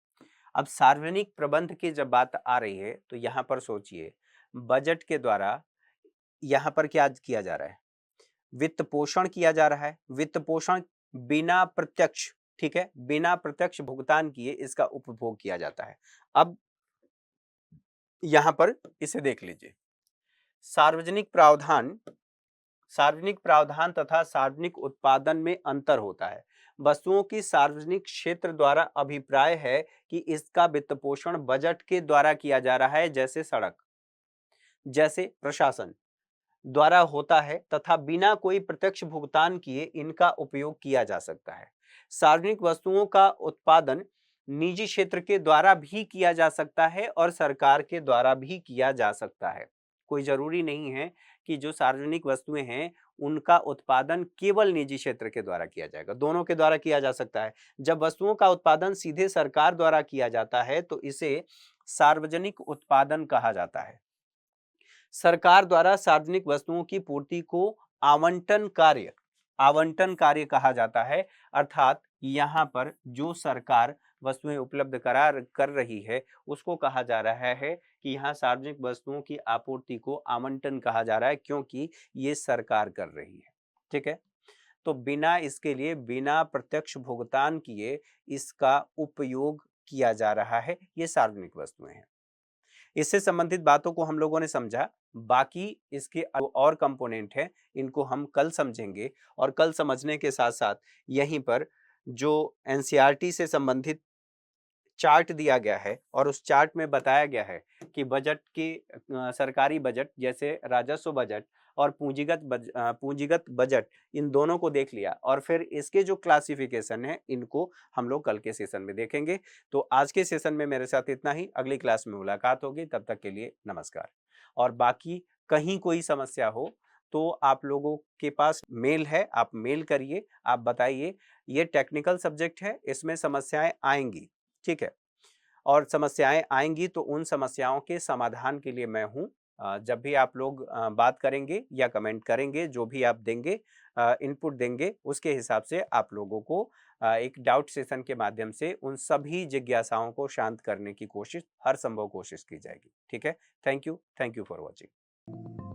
A: अब सार्वजनिक प्रबंध की जब बात आ रही है तो यहां पर सोचिए, बजट के द्वारा यहां पर क्या किया जा रहा है? वित्त पोषण किया जा रहा है। वित्त पोषण बिना प्रत्यक्ष, ठीक है, बिना प्रत्यक्ष भुगतान किए इसका उपभोग किया जाता है। अब यहां पर इसे देख लीजिए, सार्वजनिक प्रावधान सार्वजनिक प्रावधान तथा सार्वजनिक उत्पादन में अंतर होता है। वस्तुओं की सार्वजनिक क्षेत्र द्वारा अभिप्राय है कि इसका वित्त पोषण बजट के द्वारा किया जा रहा है, जैसे सड़क, जैसे प्रशासन द्वारा होता है तथा बिना कोई प्रत्यक्ष भुगतान किए इनका उपयोग किया जा सकता है। सार्वजनिक वस्तुओं का उत्पादन निजी क्षेत्र के द्वारा भी किया जा सकता है और सरकार के द्वारा भी किया जा सकता है। कोई जरूरी नहीं है कि जो सार्वजनिक वस्तुएं हैं उनका उत्पादन केवल निजी क्षेत्र के द्वारा किया जाएगा, दोनों के द्वारा किया जा सकता है। जब वस्तुओं का उत्पादन सीधे सरकार द्वारा किया जाता है तो इसे सार्वजनिक उत्पादन कहा जाता है। सरकार द्वारा सार्वजनिक वस्तुओं की पूर्ति को आवंटन कार्य कहा जाता है। अर्थात यहाँ पर जो सरकार वस्तुएं उपलब्ध कर रही है उसको कहा जा रहा है कि यहाँ सार्वजनिक वस्तुओं की आपूर्ति को आवंटन कहा जा रहा है, क्योंकि ये सरकार कर रही है। ठीक है, तो बिना प्रत्यक्ष भुगतान किए इसका उपयोग किया जा रहा है, ये सार्वजनिक वस्तुएं हैं। इससे संबंधित बातों को हम लोगों ने समझा। बाकी इसके और कंपोनेंट हैं, इनको हम कल समझेंगे। और कल समझने के साथ साथ यहीं पर जो एनसीईआरटी से संबंधित चार्ट दिया गया है और उस चार्ट में बताया गया है कि सरकारी बजट जैसे राजस्व बजट और पूंजीगत बजट, इन दोनों को देख लिया और फिर इसके जो क्लासिफिकेशन है इनको हम लोग कल के सेशन में देखेंगे। तो आज के सेशन में मेरे साथ इतना ही, अगली क्लास में मुलाकात होगी, तब तक के लिए नमस्कार। और बाकी कहीं कोई समस्या हो तो आप लोगों के पास मेल है, आप मेल करिए, आप बताइए। ये टेक्निकल सब्जेक्ट है, इसमें समस्याएं आएंगी, ठीक है, और समस्याएं आएंगी तो उन समस्याओं के समाधान के लिए मैं हूं। जब भी आप लोग बात करेंगे या कमेंट करेंगे, जो भी आप देंगे, इनपुट देंगे, उसके हिसाब से आप लोगों को एक डाउट सेशन के माध्यम से उन सभी जिज्ञासाओं को शांत करने की कोशिश, हर संभव कोशिश की जाएगी। ठीक है, थैंक यू फॉर वॉचिंग।